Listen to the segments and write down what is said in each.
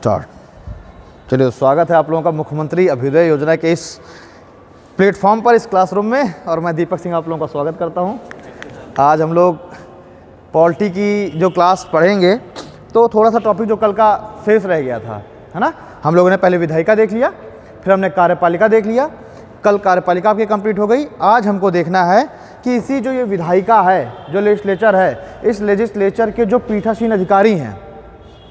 Start. चलिए, स्वागत है आप लोगों का मुख्यमंत्री अभ्युदय योजना के इस प्लेटफॉर्म पर, इस क्लासरूम में। और मैं दीपक सिंह आप लोगों का स्वागत करता हूं। आज हम लोग पॉलिटी की जो क्लास पढ़ेंगे, तो थोड़ा सा टॉपिक जो कल का शेष रह गया था, है ना। हम लोगों ने पहले विधायिका देख लिया, फिर हमने कार्यपालिका देख लिया। कल कार्यपालिका आपकी कंप्लीट हो गई। आज हमको देखना है कि इसी जो ये विधायिका है, जो लेजिस्लेचर है, इस लेजिस्लेचर के जो पीठासीन अधिकारी हैं,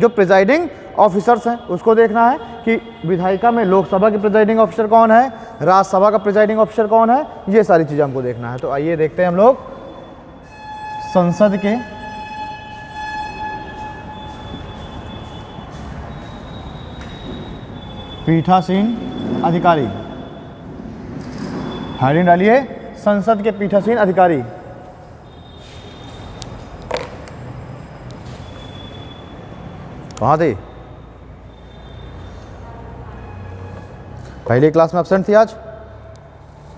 जो प्रिजाइडिंग ऑफिसर्स हैं, उसको देखना है कि विधायिका में लोकसभा के प्रिजाइडिंग ऑफिसर कौन है, राज्यसभा का प्रिजाइडिंग ऑफिसर कौन है, ये सारी चीज़ें हमको देखना है। तो आइए देखते हैं हम लोग संसद के पीठासीन अधिकारी। हेडिंग डालिए, संसद के पीठासीन अधिकारी। कहाँ थे? पहली क्लास में एब्सेंट थी आज?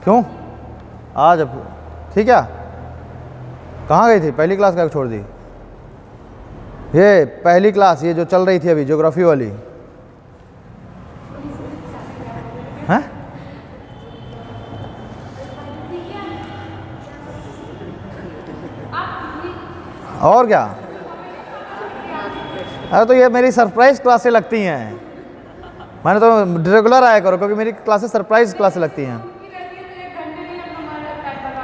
क्यों? आज थी क्या? कहाँ गई थी? पहली क्लास का छोड़ दी? ये पहली क्लास, ये जो चल रही थी अभी, ज्योग्राफी वाली, हैं? और क्या? अरे तो ये मेरी सरप्राइज क्लासें लगती हैं। मैंने तो रेगुलर आया करो, क्योंकि मेरी क्लासेस सरप्राइज क्लासें लगती हैं।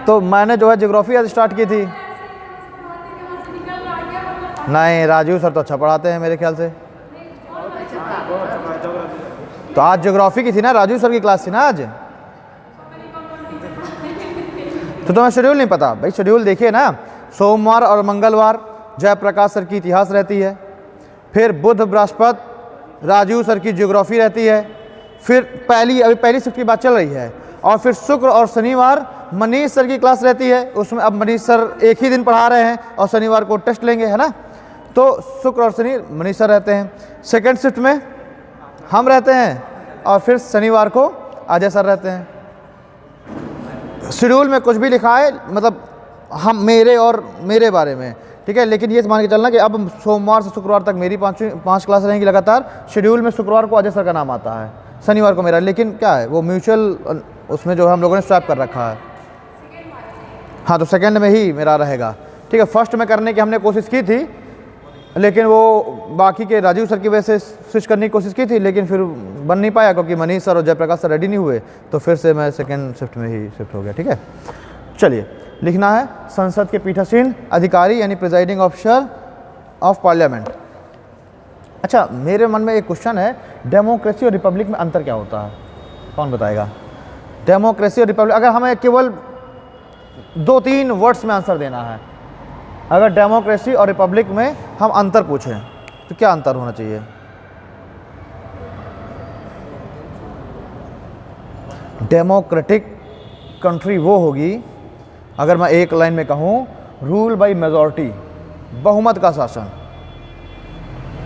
तो मैंने जो है ज्योग्राफी आज स्टार्ट की थी। नहीं, राजीव सर तो अच्छा पढ़ाते हैं मेरे ख्याल से। तो आज ज्योग्राफी की थी ना, राजीव सर की क्लास थी ना आज। तो तुम्हें शेड्यूल नहीं पता? भाई शेड्यूल देखिए ना, सोमवार और मंगलवार जयप्रकाश सर की इतिहास रहती है, फिर बुध बृहस्पति राजीव सर की ज्योग्राफी रहती है, फिर अभी पहली शिफ्ट की बात चल रही है, और फिर शुक्र और शनिवार मनीष सर की क्लास रहती है। उसमें अब मनीष सर एक ही दिन पढ़ा रहे हैं और शनिवार को टेस्ट लेंगे, है ना। तो शुक्र और शनि मनीष सर रहते हैं। सेकेंड शिफ्ट में हम रहते हैं, और फिर शनिवार को अजय सर रहते हैं। शेड्यूल में कुछ भी लिखा है, मतलब हम मेरे बारे में, ठीक है। लेकिन ये मान के चलना कि अब सोमवार से शुक्रवार तक मेरी पाँच क्लास रहेंगी लगातार। शेड्यूल में शुक्रवार को अजय सर का नाम आता है, शनिवार को मेरा। लेकिन क्या है, वो म्यूचुअल उसमें जो है हम लोगों ने स्वैप कर रखा है। हाँ, तो सेकंड में ही मेरा रहेगा, ठीक है। फर्स्ट में करने की हमने कोशिश की थी, लेकिन वो बाकी के राजीव सर की वजह से स्विच करने की कोशिश की थी, लेकिन फिर बन नहीं पाया, क्योंकि मनीष सर और जयप्रकाश सर रेडी नहीं हुए। तो फिर से मैं सेकेंड शिफ्ट में ही शिफ्ट हो गया, ठीक है। चलिए, लिखना है संसद के पीठासीन अधिकारी, यानी प्रिजाइडिंग ऑफिसर ऑफ पार्लियामेंट। अच्छा, मेरे मन में एक क्वेश्चन है, डेमोक्रेसी और रिपब्लिक में अंतर क्या होता है? कौन बताएगा? डेमोक्रेसी और रिपब्लिक, अगर हमें केवल 2-3 वर्ड्स में आंसर देना है, अगर डेमोक्रेसी और रिपब्लिक में हम अंतर पूछें, तो क्या अंतर होना चाहिए? डेमोक्रेटिक कंट्री वो होगी, अगर मैं एक लाइन में कहूँ, रूल बाय मेजॉरिटी, बहुमत का शासन।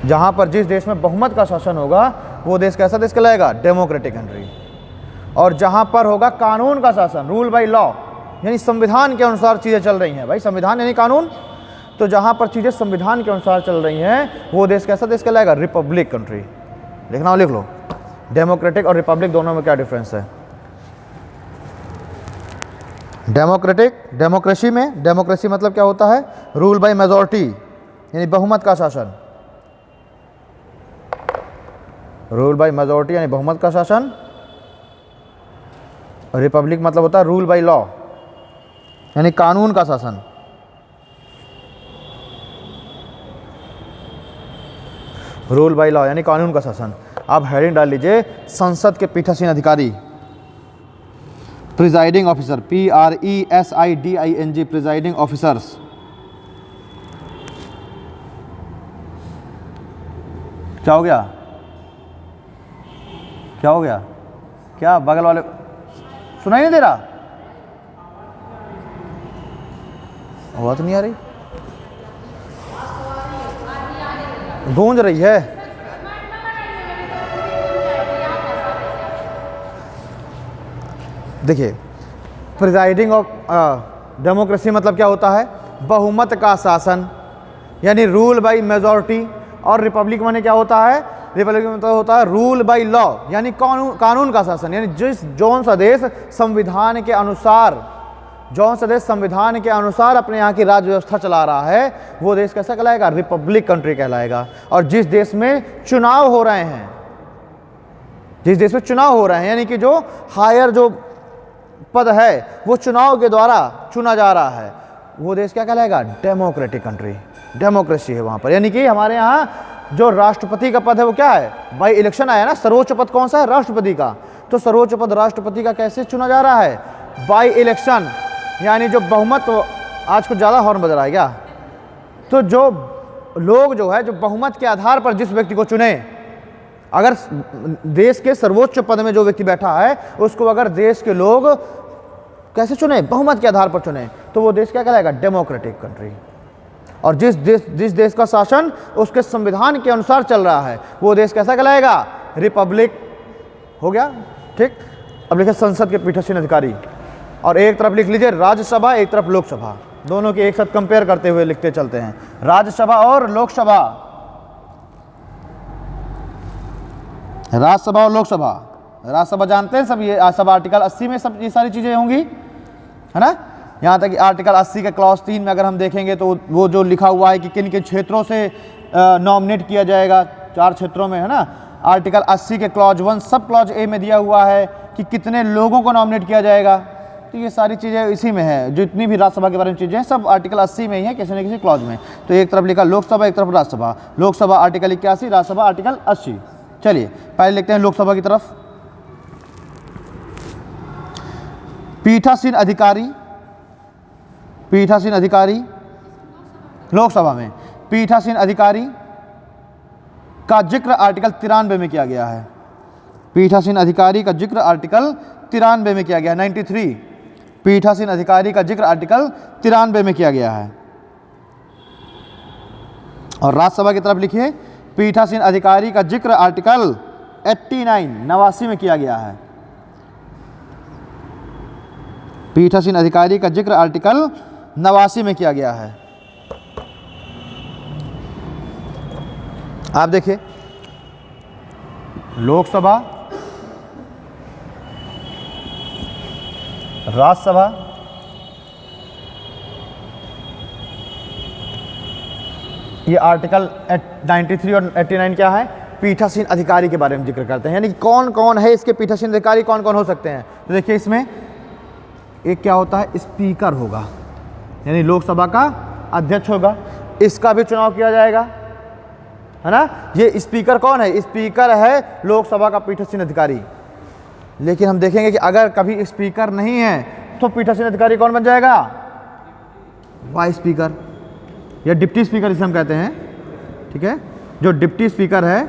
जहाँ पर जिस देश में बहुमत का शासन होगा, वो देश कैसा देश कहलाएगा? Democratic country. और जहाँ पर होगा कानून का शासन, रूल बाय लॉ, यानी संविधान के अनुसार चीज़ें चल रही हैं। भाई संविधान यानी कानून। तो जहाँ पर चीज़ें संविधान के अनुसार चल रही हैं, वो देश कैसा देश कहलाएगा? Republic country. लिखना हो लिख लो। डेमोक्रेटिक और रिपब्लिक दोनों में क्या डिफरेंस है? डेमोक्रेसी में, डेमोक्रेसी मतलब क्या होता है? रूल बाय मेजॉरिटी, यानी बहुमत का शासन। रूल बाय मेजॉरिटी यानी बहुमत का शासन। रिपब्लिक मतलब होता है रूल बाय लॉ, यानी कानून का शासन। रूल बाय लॉ यानी कानून का शासन। आप हेडिंग डाल लीजिए, संसद के पीठासीन अधिकारी, presiding officer, PRESIDING, presiding officers. क्या हो गया? क्या हो गया? क्या बगल वाले सुनाई नहीं दे रहा? आवाज नहीं आ रही? गूंज रही है। देखिए, प्रिजाइडिंग ऑफ डेमोक्रेसी मतलब क्या होता है? बहुमत का शासन, यानी रूल बाय मेजॉरिटी। और रिपब्लिक माने क्या होता है? रिपब्लिक में मतलब होता है रूल बाय लॉ, यानी कानून का शासन, यानी जौन सा देश संविधान के अनुसार अपने यहाँ की राज्य व्यवस्था चला रहा है, वो देश कैसा कहलाएगा? रिपब्लिक कंट्री कहलाएगा। और जिस देश में चुनाव हो रहे हैं, यानी कि जो हायर जो पद है वो चुनाव के द्वारा चुना जा रहा है, वो देश क्या कहलाएगा? Democratic country. डेमोक्रेसी है वहाँ पर, यानी कि हमारे यहाँ जो राष्ट्रपति का पद है वो क्या है? बाई इलेक्शन आया ना, सर्वोच्च पद कौन सा है? राष्ट्रपति का। तो सर्वोच्च पद राष्ट्रपति का कैसे चुना जा रहा है? बाई इलेक्शन, यानी जो बहुमत, आज कुछ ज़्यादा हॉर्न बज रहा है क्या? तो जो लोग जो है, जो बहुमत के आधार पर जिस व्यक्ति को चुने, अगर देश के सर्वोच्च पद में जो व्यक्ति बैठा है उसको अगर देश के लोग कैसे चुने? बहुमत के आधार पर चुने, तो वो देश क्या कहलाएगा? Democratic country. और जिस देश का शासन उसके संविधान के अनुसार चल रहा है, वो देश कैसा कहलाएगा? रिपब्लिक। हो गया, ठीक। अब लिखे संसद के पीठासीन अधिकारी, और एक तरफ लिख लीजिए राज्यसभा, एक तरफ लोकसभा, दोनों के एक साथ कंपेयर करते हुए लिखते चलते हैं, राज्यसभा और लोकसभा। राज्यसभा और लोकसभा, राज्यसभा जानते हैं सब, ये सब आर्टिकल 80 में सब ये सारी चीज़ें होंगी, है ना। यहाँ तक कि आर्टिकल 80 के क्लॉज 3 में अगर हम देखेंगे तो वो जो लिखा हुआ है कि किन किन क्षेत्रों से नॉमिनेट किया जाएगा, 4 क्षेत्रों में, है ना। आर्टिकल 80 के क्लॉज 1 सब क्लॉज ए में दिया हुआ है कि कितने लोगों को नॉमिनेट किया जाएगा। तो ये सारी चीज़ें इसी में है, जितनी भी राज्यसभा के बारे में चीज़ें हैं सब आर्टिकल 80 में ही है, किसी न किसी क्लॉज में। तो एक तरफ लिखा लोकसभा, एक तरफ राज्यसभा। Lok Sabha article 81, Rajya Sabha article 80। चलिए पहले लिखते हैं लोकसभा की तरफ। पीठासीन अधिकारी लोकसभा में पीठासीन अधिकारी का जिक्र आर्टिकल 93 में किया गया है। पीठासीन अधिकारी का जिक्र आर्टिकल 93 में किया गया है। 93 पीठासीन अधिकारी का जिक्र आर्टिकल 93 में किया गया है। और राज्यसभा की तरफ लिखिए पीठासीन अधिकारी का जिक्र आर्टिकल 89 में किया गया है। पीठासीन अधिकारी का जिक्र आर्टिकल 89 में किया गया है। आप देखिए लोकसभा, राज्यसभा, ये आर्टिकल 93 और 89 क्या है? पीठासीन अधिकारी के बारे में जिक्र करते हैं, यानी कौन कौन है इसके पीठासीन अधिकारी, कौन कौन हो सकते हैं। तो देखिए इसमें एक क्या होता है? स्पीकर होगा, यानी लोकसभा का अध्यक्ष होगा, इसका भी चुनाव किया जाएगा, है ना। ये स्पीकर कौन है? स्पीकर है लोकसभा का पीठासीन अधिकारी। लेकिन हम देखेंगे कि अगर कभी स्पीकर नहीं है तो पीठासीन अधिकारी कौन बन जाएगा? वाइस स्पीकर या डिप्टी स्पीकर जिसे हम कहते हैं, ठीक है। जो डिप्टी स्पीकर है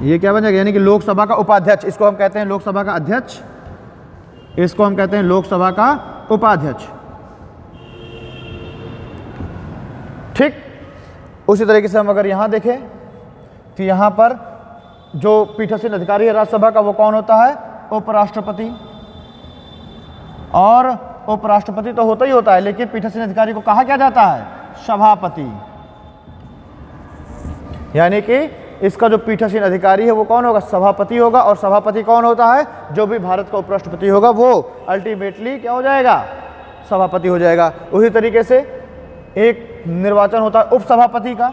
ये क्या बन जाएगा? यानी कि लोकसभा का उपाध्यक्ष, इसको हम कहते हैं लोकसभा का अध्यक्ष, इसको हम कहते हैं लोकसभा का उपाध्यक्ष, ठीक। उसी तरीके से हम अगर यहां देखें तो यहां पर जो पीठासीन अधिकारी है राज्यसभा का वो कौन होता है? उपराष्ट्रपति। और उपराष्ट्रपति तो होता ही होता है, लेकिन पीठासीन अधिकारी को कहा क्या जाता है? सभापति। यानी कि इसका जो पीठासीन अधिकारी है वो कौन होगा? सभापति होगा। और सभापति कौन होता है? जो भी भारत का उपराष्ट्रपति होगा वो अल्टीमेटली क्या हो जाएगा? सभापति हो जाएगा। उसी तरीके से एक निर्वाचन होता है उपसभापति का,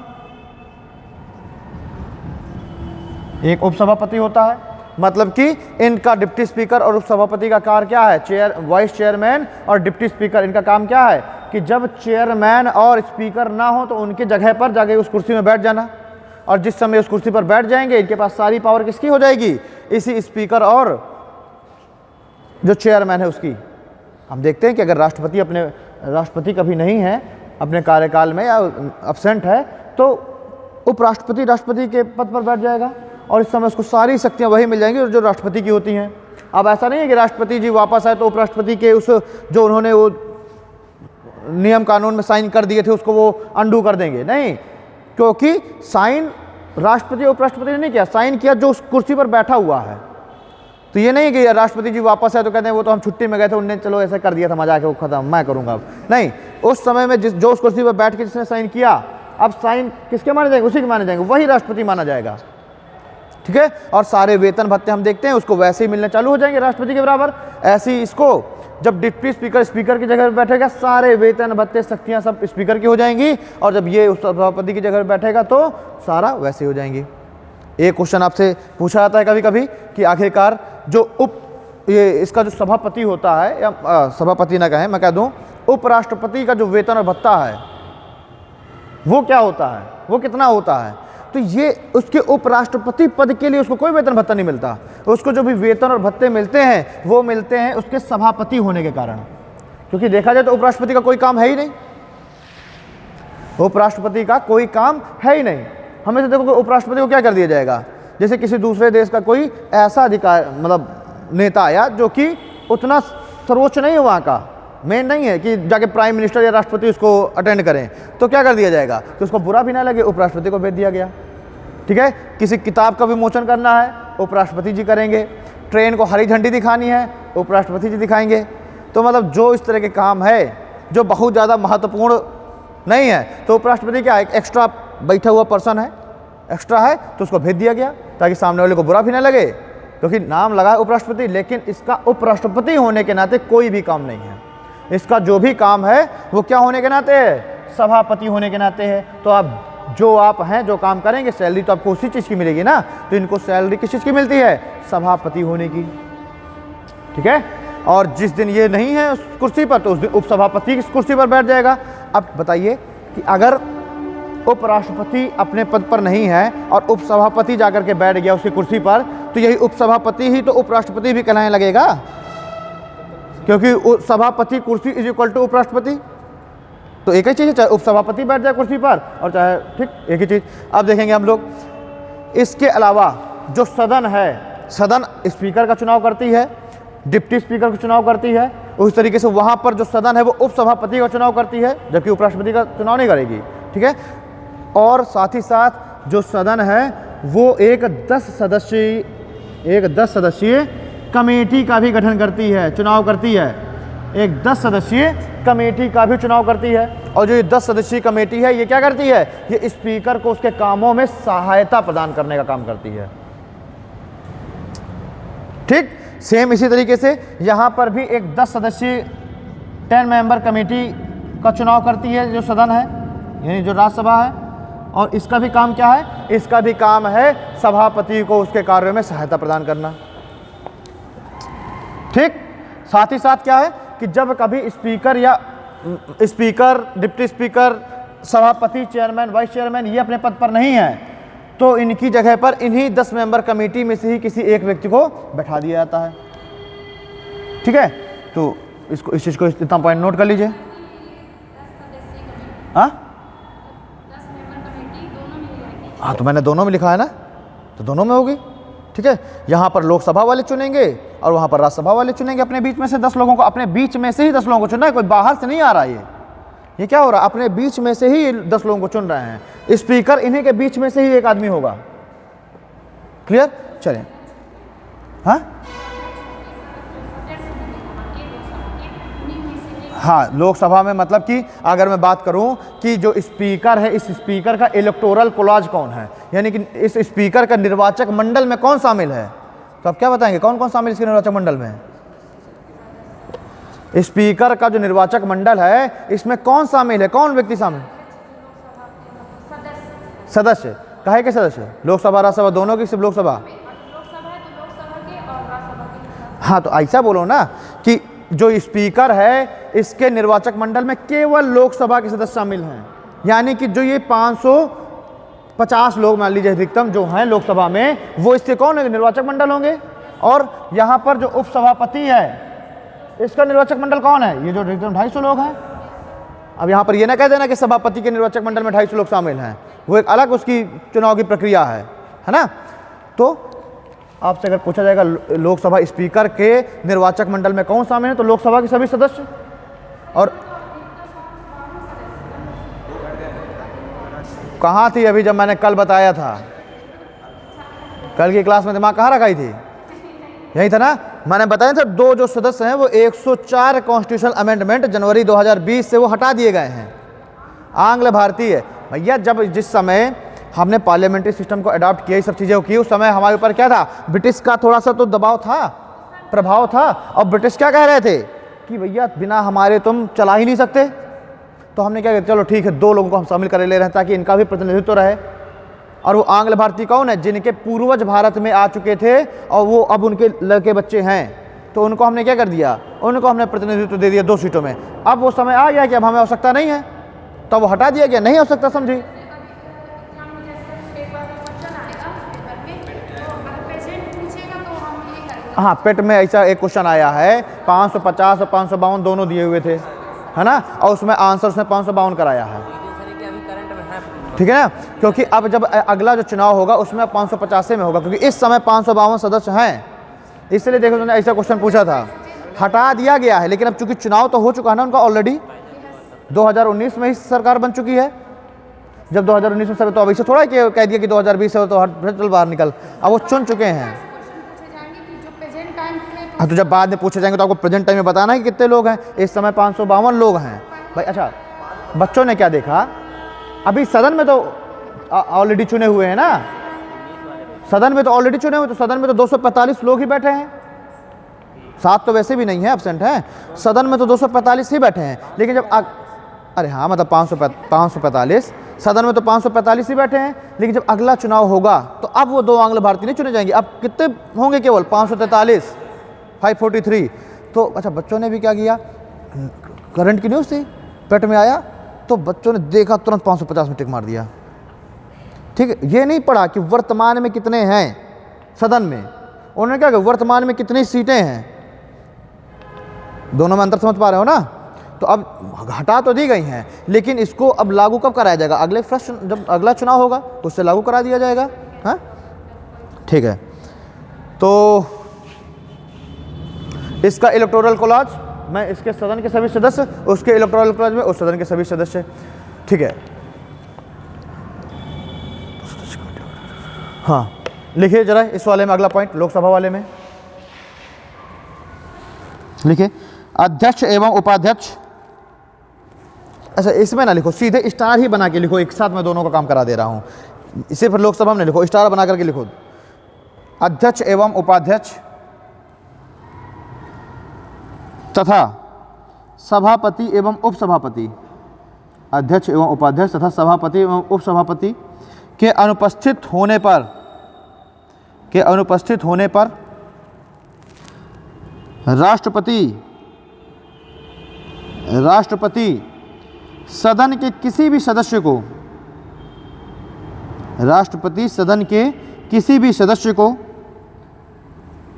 एक उपसभापति होता है। मतलब कि इनका डिप्टी स्पीकर और उपसभापति का कार्य क्या है? वाइस चेयरमैन और डिप्टी स्पीकर, इनका काम क्या है कि जब चेयरमैन और स्पीकर ना हो तो उनके जगह पर जाके उस कुर्सी में बैठ जाना, और जिस समय उस कुर्सी पर बैठ जाएंगे इनके पास सारी पावर किसकी हो जाएगी? इसी स्पीकर और जो चेयरमैन है उसकी। हम देखते हैं कि अगर राष्ट्रपति कभी नहीं है अपने कार्यकाल में या एब्सेंट है तो उपराष्ट्रपति राष्ट्रपति के पद पर बैठ जाएगा, और इस समय उसको सारी शक्तियां वही मिल जाएंगी जो राष्ट्रपति की होती हैं। अब ऐसा नहीं है कि राष्ट्रपति जी वापस आए तो उपराष्ट्रपति के उस जो उन्होंने वो नियम कानून में साइन कर दिए थे उसको वो अंडू कर देंगे, नहीं। क्योंकि साइन राष्ट्रपति और उपराष्ट्रपति ने नहीं किया, साइन किया जो उस कुर्सी पर बैठा हुआ है। तो ये नहीं कि राष्ट्रपति जी वापस आए तो कहते हैं वो तो हम छुट्टी में गए थे, उन्होंने चलो ऐसे कर दिया था, मजा आके वो खत्म, मैं करूँगा अब। नहीं, उस समय में जो उस कुर्सी पर बैठ के जिसने साइन किया अब साइन किसके माने जाएंगे? उसी के माने जाएंगे, वही राष्ट्रपति माना जाएगा। ठीक है, और सारे वेतन भत्ते हम देखते हैं उसको वैसे ही मिलने चालू हो जाएंगे राष्ट्रपति के बराबर। ऐसे ही इसको जब डिप्टी स्पीकर स्पीकर की जगह पर बैठेगा, सारे वेतन भत्ते शक्तियां सब स्पीकर की हो जाएंगी, और जब ये सभापति की जगह पर बैठेगा तो सारा वैसे हो जाएंगी। एक क्वेश्चन आपसे पूछा जाता है कभी कभी कि आखिरकार जो ये इसका जो सभापति होता है, या सभापति ना कहें, मैं कह दूं उपराष्ट्रपति का जो वेतन और भत्ता है वो क्या होता है, वो कितना होता है? तो ये उसके उपराष्ट्रपति पद के लिए उसको कोई वेतन भत्ता नहीं मिलता, उसको जो भी वेतन और भत्ते मिलते हैं वो मिलते हैं उसके सभापति होने के कारण। क्योंकि देखा जाए तो उपराष्ट्रपति का कोई काम है ही नहीं, उपराष्ट्रपति का कोई काम है ही नहीं। हमें से देखो कि उपराष्ट्रपति को क्या कर दिया जाएगा, जैसे किसी दूसरे देश का कोई ऐसा अधिकार मतलब नेता आया जो कि उतना सर्वोच्च नहीं है, वहाँ का मेन नहीं है कि जाके प्राइम मिनिस्टर या राष्ट्रपति उसको अटेंड करें, तो क्या कर दिया जाएगा कि उसको बुरा भी ना लगे, उपराष्ट्रपति को भेज दिया गया। ठीक है, किसी किताब का विमोचन करना है उपराष्ट्रपति जी करेंगे, ट्रेन को हरी झंडी दिखानी है उपराष्ट्रपति जी दिखाएंगे। तो मतलब जो इस तरह के काम है जो बहुत ज़्यादा महत्वपूर्ण नहीं है, तो उपराष्ट्रपति क्या एक एक्स्ट्रा बैठा हुआ पर्सन है, एक्स्ट्रा है, तो उसको भेज दिया गया ताकि सामने वाले को बुरा भी ना लगे, क्योंकि नाम लगा है उपराष्ट्रपति, लेकिन इसका उपराष्ट्रपति होने के नाते कोई भी काम नहीं है। इसका जो भी काम है वो क्या होने के नाते है? सभापति होने के नाते है। तो आप जो आप हैं जो काम करेंगे, सैलरी तो आपको उसी चीज़ की मिलेगी ना, तो इनको सैलरी किस चीज़ की मिलती है? सभापति होने की। ठीक है, और जिस दिन ये नहीं है उस कुर्सी पर, तो उस दिन उपसभापति की कुर्सी पर बैठ जाएगा। अब बताइए कि अगर उपराष्ट्रपति अपने पद पर नहीं है और उपसभापति जाकर के बैठ गया उसकी कुर्सी पर, तो यही उपसभापति ही तो उपराष्ट्रपति भी कहलाने लगेगा, क्योंकि सभापति कुर्सी इज इक्वल टू उपराष्ट्रपति। तो एक ही चीज़ है, चाहे उपसभापति बैठ जाए कुर्सी पर और चाहे, ठीक, एक ही चीज़। अब देखेंगे हम लोग इसके अलावा जो सदन है, सदन स्पीकर का चुनाव करती है, डिप्टी स्पीकर का चुनाव करती है, उस तरीके से वहाँ पर जो सदन है वो उपसभापति का चुनाव करती है, जबकि उपराष्ट्रपति का चुनाव नहीं करेगी। ठीक है, और साथ ही साथ जो सदन है वो एक 10 सदस्यीय कमेटी का भी गठन करती है, चुनाव करती है। एक 10 सदस्यीय कमेटी का भी चुनाव करती है, और जो ये 10 सदस्यीय कमेटी है ये क्या करती है? ये स्पीकर को उसके कामों में सहायता प्रदान करने का काम करती है। ठीक, सेम इसी तरीके से यहाँ पर भी एक 10 सदस्यीय 10 मेंबर कमेटी का चुनाव करती है जो सदन है, यानी जो राज्यसभा है, और इसका भी काम क्या है? इसका भी काम है सभापति को उसके कार्यों में सहायता प्रदान करना। ठीक, साथ ही साथ क्या है कि जब कभी स्पीकर या स्पीकर, डिप्टी स्पीकर, सभापति, चेयरमैन, वाइस चेयरमैन ये अपने पद पर नहीं है, तो इनकी जगह पर इन्हीं 10 मेंबर कमेटी में से ही किसी एक व्यक्ति को बैठा दिया जाता है। ठीक है, तो इसको इस चीज़ को इतना पॉइंट नोट कर लीजिए। हाँ हाँ, तो मैंने दोनों में लिखा है ना, तो दोनों में होगी। ठीक है, यहाँ पर लोकसभा वाले चुनेंगे और वहाँ पर राज्यसभा वाले चुनेंगे अपने बीच में से 10 लोगों को, अपने बीच में से ही 10 लोगों को चुनना है, कोई बाहर से नहीं आ रहा है। ये क्या हो रहा है? अपने बीच में से ही 10 लोगों को चुन रहे हैं। स्पीकर इन्हीं के बीच में से ही एक आदमी होगा। क्लियर? चलिए, हाँ हाँ, लोकसभा में मतलब कि अगर मैं बात करूं कि जो स्पीकर है, इस स्पीकर का इलेक्टोरल कॉलेज कौन है, यानी कि इस स्पीकर का निर्वाचक मंडल में कौन शामिल है, तो आप क्या बताएंगे कौन कौन शामिल इसके निर्वाचक मंडल में? स्पीकर का जो निर्वाचक मंडल है इसमें कौन शामिल है, कौन व्यक्ति शामिल? सदस्य। काहे के सदस्य? लोकसभा राज्यसभा दोनों की, सिर्फ लोकसभा? हाँ, तो ऐसा बोलो ना कि जो स्पीकर है इसके निर्वाचक मंडल में केवल लोकसभा के सदस्य शामिल हैं, यानी कि जो ये 550 लोग मान लीजिए अधिकतम जो हैं लोकसभा में, वो इसके कौन होंगे? निर्वाचक मंडल होंगे। और यहाँ पर जो उपसभापति है इसका निर्वाचक मंडल कौन है? ये जो अधिकतम 250 लोग हैं। अब यहाँ पर ये ना कह देना कि सभापति के निर्वाचक मंडल में 250 लोग शामिल हैं, वो एक अलग उसकी चुनाव की प्रक्रिया है ना। तो आपसे अगर पूछा जाएगा लोकसभा स्पीकर के निर्वाचक मंडल में कौन शामिल है, तो लोकसभा के सभी सदस्य। और कहाँ थी अभी जब मैंने कल बताया था? कल की क्लास में दिमाग कहाँ रखाई थी? यही था ना, मैंने बताया था। दो जो सदस्य हैं वो 104 कॉन्स्टिट्यूशनल अमेंडमेंट जनवरी 2020 से वो हटा दिए गए हैं, आंग्ल भारतीय। भैया जब जिस समय हमने पार्लियामेंट्री सिस्टम को अडॉप्ट किया, ये सब चीज़ें की, उस समय हमारे ऊपर क्या था, ब्रिटिश का थोड़ा सा तो दबाव था, प्रभाव था। और ब्रिटिश क्या कह रहे थे कि भैया बिना हमारे तुम चला ही नहीं सकते। तो हमने क्या किया, चलो ठीक है 2 लोगों को हम शामिल कर ले रहे हैं ताकि इनका भी प्रतिनिधित्व रहे। और वो आंग्ल भारतीय कौन है, जिनके पूर्वज भारत में आ चुके थे और वो अब उनके लड़के बच्चे हैं, तो उनको हमने क्या कर दिया, उनको हमने प्रतिनिधित्व दे दिया 2 सीटों में। अब वो समय आ गया कि अब हमें आवश्यकता नहीं है, तो वो हटा दिया गया, नहीं आवश्यकता समझी। हाँ, पेट में ऐसा एक क्वेश्चन आया है, 550 और 552 दोनों दिए हुए थे, है ना, और उसमें आंसर उसने 552 कराया है, ठीक है ना। क्योंकि अब जब अगला जो चुनाव होगा उसमें 550 में होगा, क्योंकि इस समय 552 सदस्य हैं, इसलिए देखो उन्होंने ऐसा क्वेश्चन पूछा था। हटा दिया गया है, लेकिन अब चूंकि चुनाव तो हो चुका है ना उनका ऑलरेडी, 2019 में ही सरकार बन चुकी है। जब 2019 में सर, तो अब इसे थोड़ा कह दिया कि 2020 से तो हट बाहर निकल, अब वो चुन चुके हैं। हाँ, तो जब बाद में पूछे जाएंगे तो आपको प्रेजेंट टाइम में बताना है कि कितने लोग हैं। इस समय 552 लोग हैं भाई। अच्छा, बच्चों ने क्या देखा, अभी सदन में तो ऑलरेडी चुने हुए हैं ना, सदन में तो ऑलरेडी चुने हुए, तो सदन में तो 245 लोग ही बैठे हैं, 7 तो वैसे भी नहीं है, एब्सेंट हैं। सदन में तो 245 ही बैठे हैं, लेकिन जब अरे हाँ, मतलब 545, सदन में तो 545 ही बैठे हैं, लेकिन जब अगला चुनाव होगा तो अब वो 2 आंग्ल भारतीय नहीं चुने जाएंगे, अब कितने होंगे, केवल 543, 543। तो अच्छा, बच्चों ने भी क्या किया, करंट की न्यूज़ थी, पेट में आया तो बच्चों ने देखा, तुरंत 550 में टिक मार दिया, ठीक है। ये नहीं पढ़ा कि वर्तमान में कितने हैं सदन में, उन्होंने क्या कहा वर्तमान में कितनी सीटें हैं, दोनों में अंतर समझ पा रहे हो ना। तो अब हटा तो दी गई हैं, लेकिन इसको अब लागू कब कराया जाएगा, अगले फर्स्ट जब अगला चुनाव होगा तो उससे लागू करा दिया जाएगा, हाँ ठीक है। तो इसका इलेक्टोरल कॉलेज में इसके सदन के सभी सदस्य, उसके इलेक्टोरल कॉलेज में उस सदन के सभी सदस्य, ठीक है। हाँ, लिखिए जरा इस वाले में अगला पॉइंट, लोकसभा वाले में लिखिए, अध्यक्ष एवं उपाध्यक्ष। अच्छा, इसमें ना लिखो, सीधे स्टार ही बना के लिखो, एक साथ मैं दोनों का काम करा दे रहा हूँ। इसे फिर लोकसभा में लिखो, स्टार बना करके लिखो, अध्यक्ष एवं उपाध्यक्ष तथा सभापति एवं उपसभापति, अध्यक्ष एवं उपाध्यक्ष तथा सभापति एवं उपसभापति के अनुपस्थित होने पर राष्ट्रपति सदन के किसी भी सदस्य को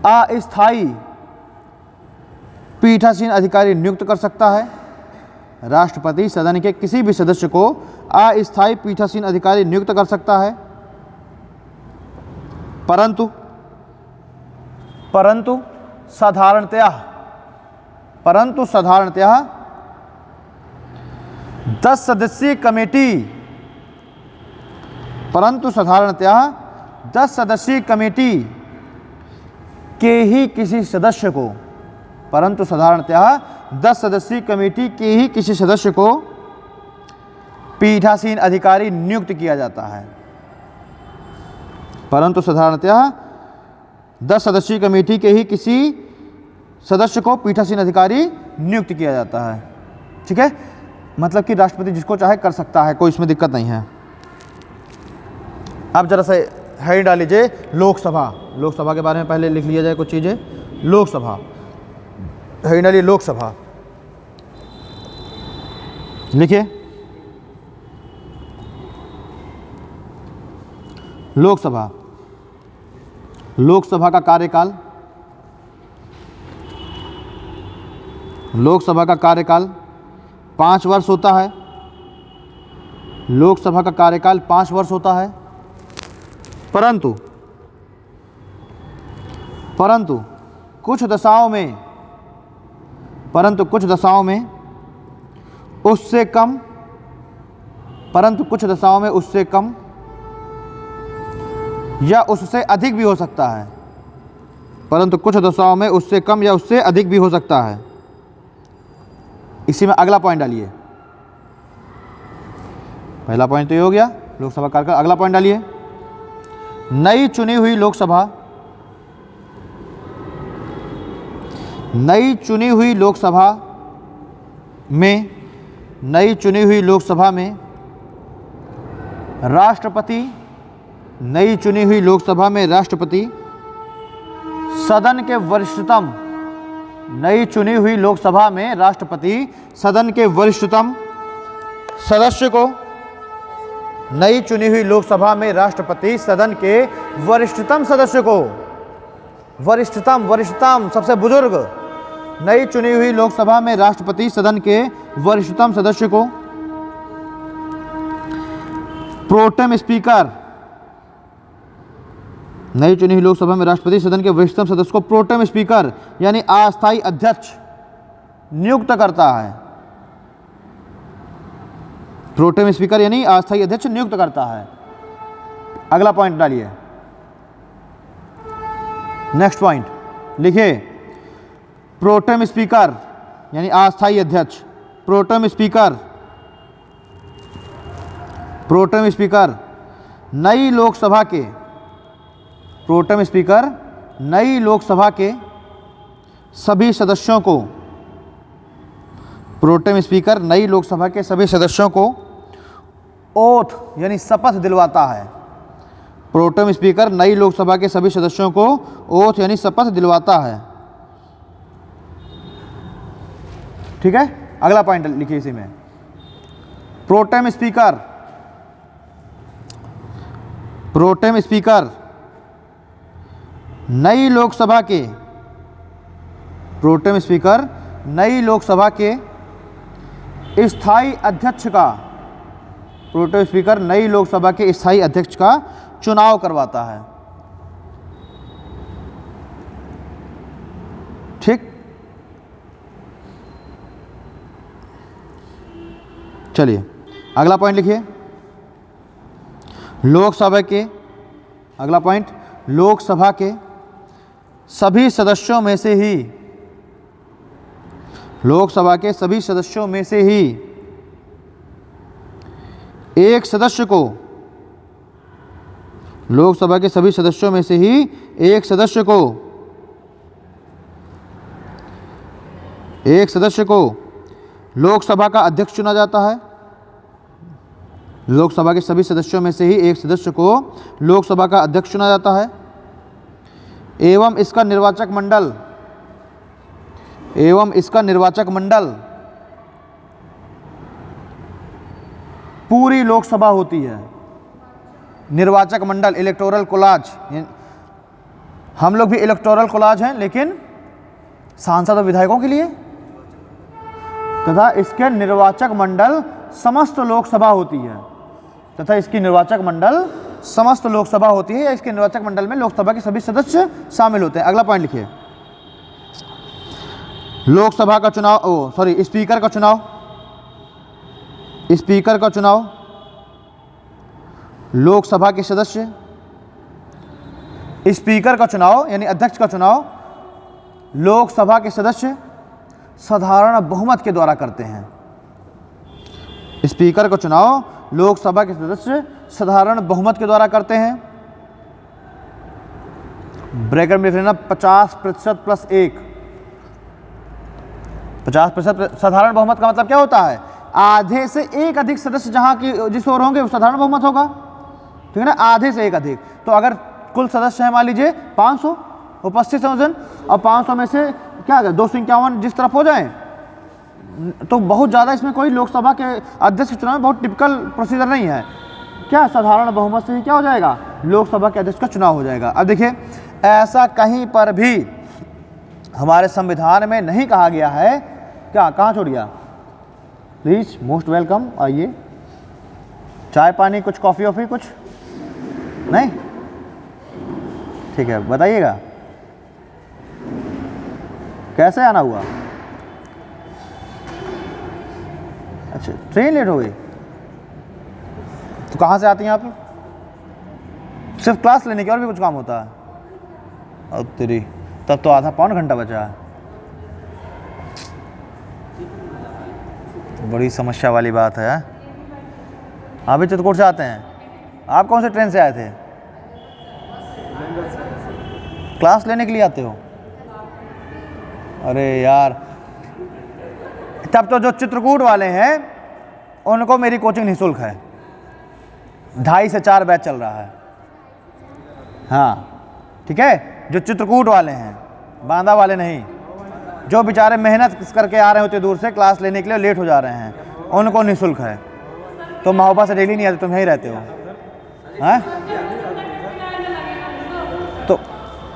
अस्थायी पीठासीन अधिकारी नियुक्त कर सकता है। राष्ट्रपति सदन के किसी भी सदस्य को अस्थायी पीठासीन अधिकारी नियुक्त कर सकता है, परंतु साधारणतया 10 सदस्यीय कमेटी के ही किसी सदस्य को पीठासीन अधिकारी नियुक्त किया जाता है। परंतु साधारणतया 10 सदस्यीय कमेटी के ही किसी सदस्य को पीठासीन अधिकारी नियुक्त किया जाता है, ठीक है। मतलब कि राष्ट्रपति जिसको चाहे कर सकता है, कोई इसमें दिक्कत नहीं है। अब जरा से हेड डाल लीजिए लोकसभा के बारे में पहले लिख लिया जाए कुछ चीज़ें। लोकसभा, हेड डालिए लोकसभा, लिखिए लोकसभा का कार्यकाल 5 वर्ष होता है। लोकसभा का कार्यकाल 5 वर्ष होता है, परंतु कुछ दशाओं में उससे कम या उससे अधिक भी हो सकता है। इसी में अगला पॉइंट डालिए, पहला पॉइंट तो ये हो गया लोकसभा कार्यकाल। अगला पॉइंट डालिए, नई चुनी हुई लोकसभा में राष्ट्रपति सदन के वरिष्ठतम सदस्य को वरिष्ठतम सबसे बुजुर्ग, नई चुनी हुई लोकसभा में राष्ट्रपति सदन के वरिष्ठतम सदस्य को प्रोटेम स्पीकर, नई चुनी हुई लोकसभा में राष्ट्रपति सदन के वरिष्ठतम सदस्य को प्रोटेम स्पीकर यानी अस्थायी अध्यक्ष नियुक्त करता है। प्रोटेम स्पीकर यानी अस्थायी अध्यक्ष नियुक्त करता है। अगला पॉइंट डालिए, नेक्स्ट पॉइंट लिखिए, प्रोटेम स्पीकर यानी अस्थायी अध्यक्ष, प्रोटेम स्पीकर नई लोकसभा के सभी सदस्यों को ओथ यानी शपथ दिलवाता है। प्रोटेम स्पीकर नई लोकसभा के सभी सदस्यों को ओथ यानी शपथ दिलवाता है। ठीक है, अगला पॉइंट लिखिए इसी में, प्रोटेम स्पीकर नई लोकसभा के स्थायी अध्यक्ष का चुनाव करवाता है। ठीक, चलिए अगला पॉइंट लिखिए, लोकसभा के सभी सदस्यों में से ही एक सदस्य को लोकसभा का अध्यक्ष चुना जाता है। लोकसभा के सभी सदस्यों में से ही एक सदस्य को लोकसभा का अध्यक्ष चुना जाता है एवं इसका निर्वाचक मंडल पूरी लोकसभा होती है। निर्वाचक मंडल, इलेक्टोरल कोलाज, हम लोग भी इलेक्टोरल कोलाज हैं लेकिन सांसद और विधायकों के लिए, तथा इसके निर्वाचक मंडल समस्त लोकसभा होती है या इसके निर्वाचक मंडल में लोकसभा के सभी सदस्य शामिल होते हैं। अगला पॉइंट लिखिए, स्पीकर का चुनाव लोकसभा के सदस्य, स्पीकर का चुनाव यानी अध्यक्ष का चुनाव लोकसभा के सदस्य साधारण बहुमत के द्वारा करते हैं। स्पीकर का चुनाव लोकसभा के सदस्य साधारण बहुमत के द्वारा करते हैं। ब्रैकेट में लिख लेना 50% प्लस 1। 50% साधारण बहुमत का मतलब क्या होता है? आधे से एक अधिक सदस्य जहां की जिस ओर होंगे वो साधारण बहुमत होगा, ठीक है ना। आधे से एक अधिक, तो अगर कुल सदस्य है मान लीजिए 500 उपस्थित हैं और 500 में से क्या 251 जिस तरफ हो जाए तो बहुत ज़्यादा इसमें कोई लोकसभा के अध्यक्ष चुनाव में बहुत टिपिकल प्रोसीजर नहीं है। क्या साधारण बहुमत से ही क्या हो जाएगा, लोकसभा के अध्यक्ष का चुनाव हो जाएगा। अब देखिए, ऐसा कहीं पर भी हमारे संविधान में नहीं कहा गया है। क्या कहाँ छोड़ गया? प्लीज़ मोस्ट वेलकम, आइए। चाय पानी कुछ, कॉफ़ी वॉफ़ी कुछ नहीं? ठीक है, बताइएगा कैसे आना हुआ? अच्छा, ट्रेन लेट हो गई तो कहाँ से आती हैं आप? सिर्फ क्लास लेने की, और भी कुछ काम होता है? अब तेरी, तब तो आधा पौन घंटा बचा है। बड़ी समस्या वाली बात है। आप भी चित्रकूट से आते हैं? आप कौन से ट्रेन से आए थे? क्लास लेने के लिए आते हो? अरे यार, तब तो जो चित्रकूट वाले हैं उनको मेरी कोचिंग निःशुल्क है। 2.5 से 4 बैच चल रहा है। हाँ ठीक है, जो चित्रकूट वाले हैं, बांदा वाले नहीं, जो बेचारे मेहनत करके आ रहे होते दूर से क्लास लेने के लिए, लेट हो जा रहे हैं, उनको निःशुल्क है। तो महोबा से डेली नहीं आते, तुम यहीं रहते हो? हाँ, तो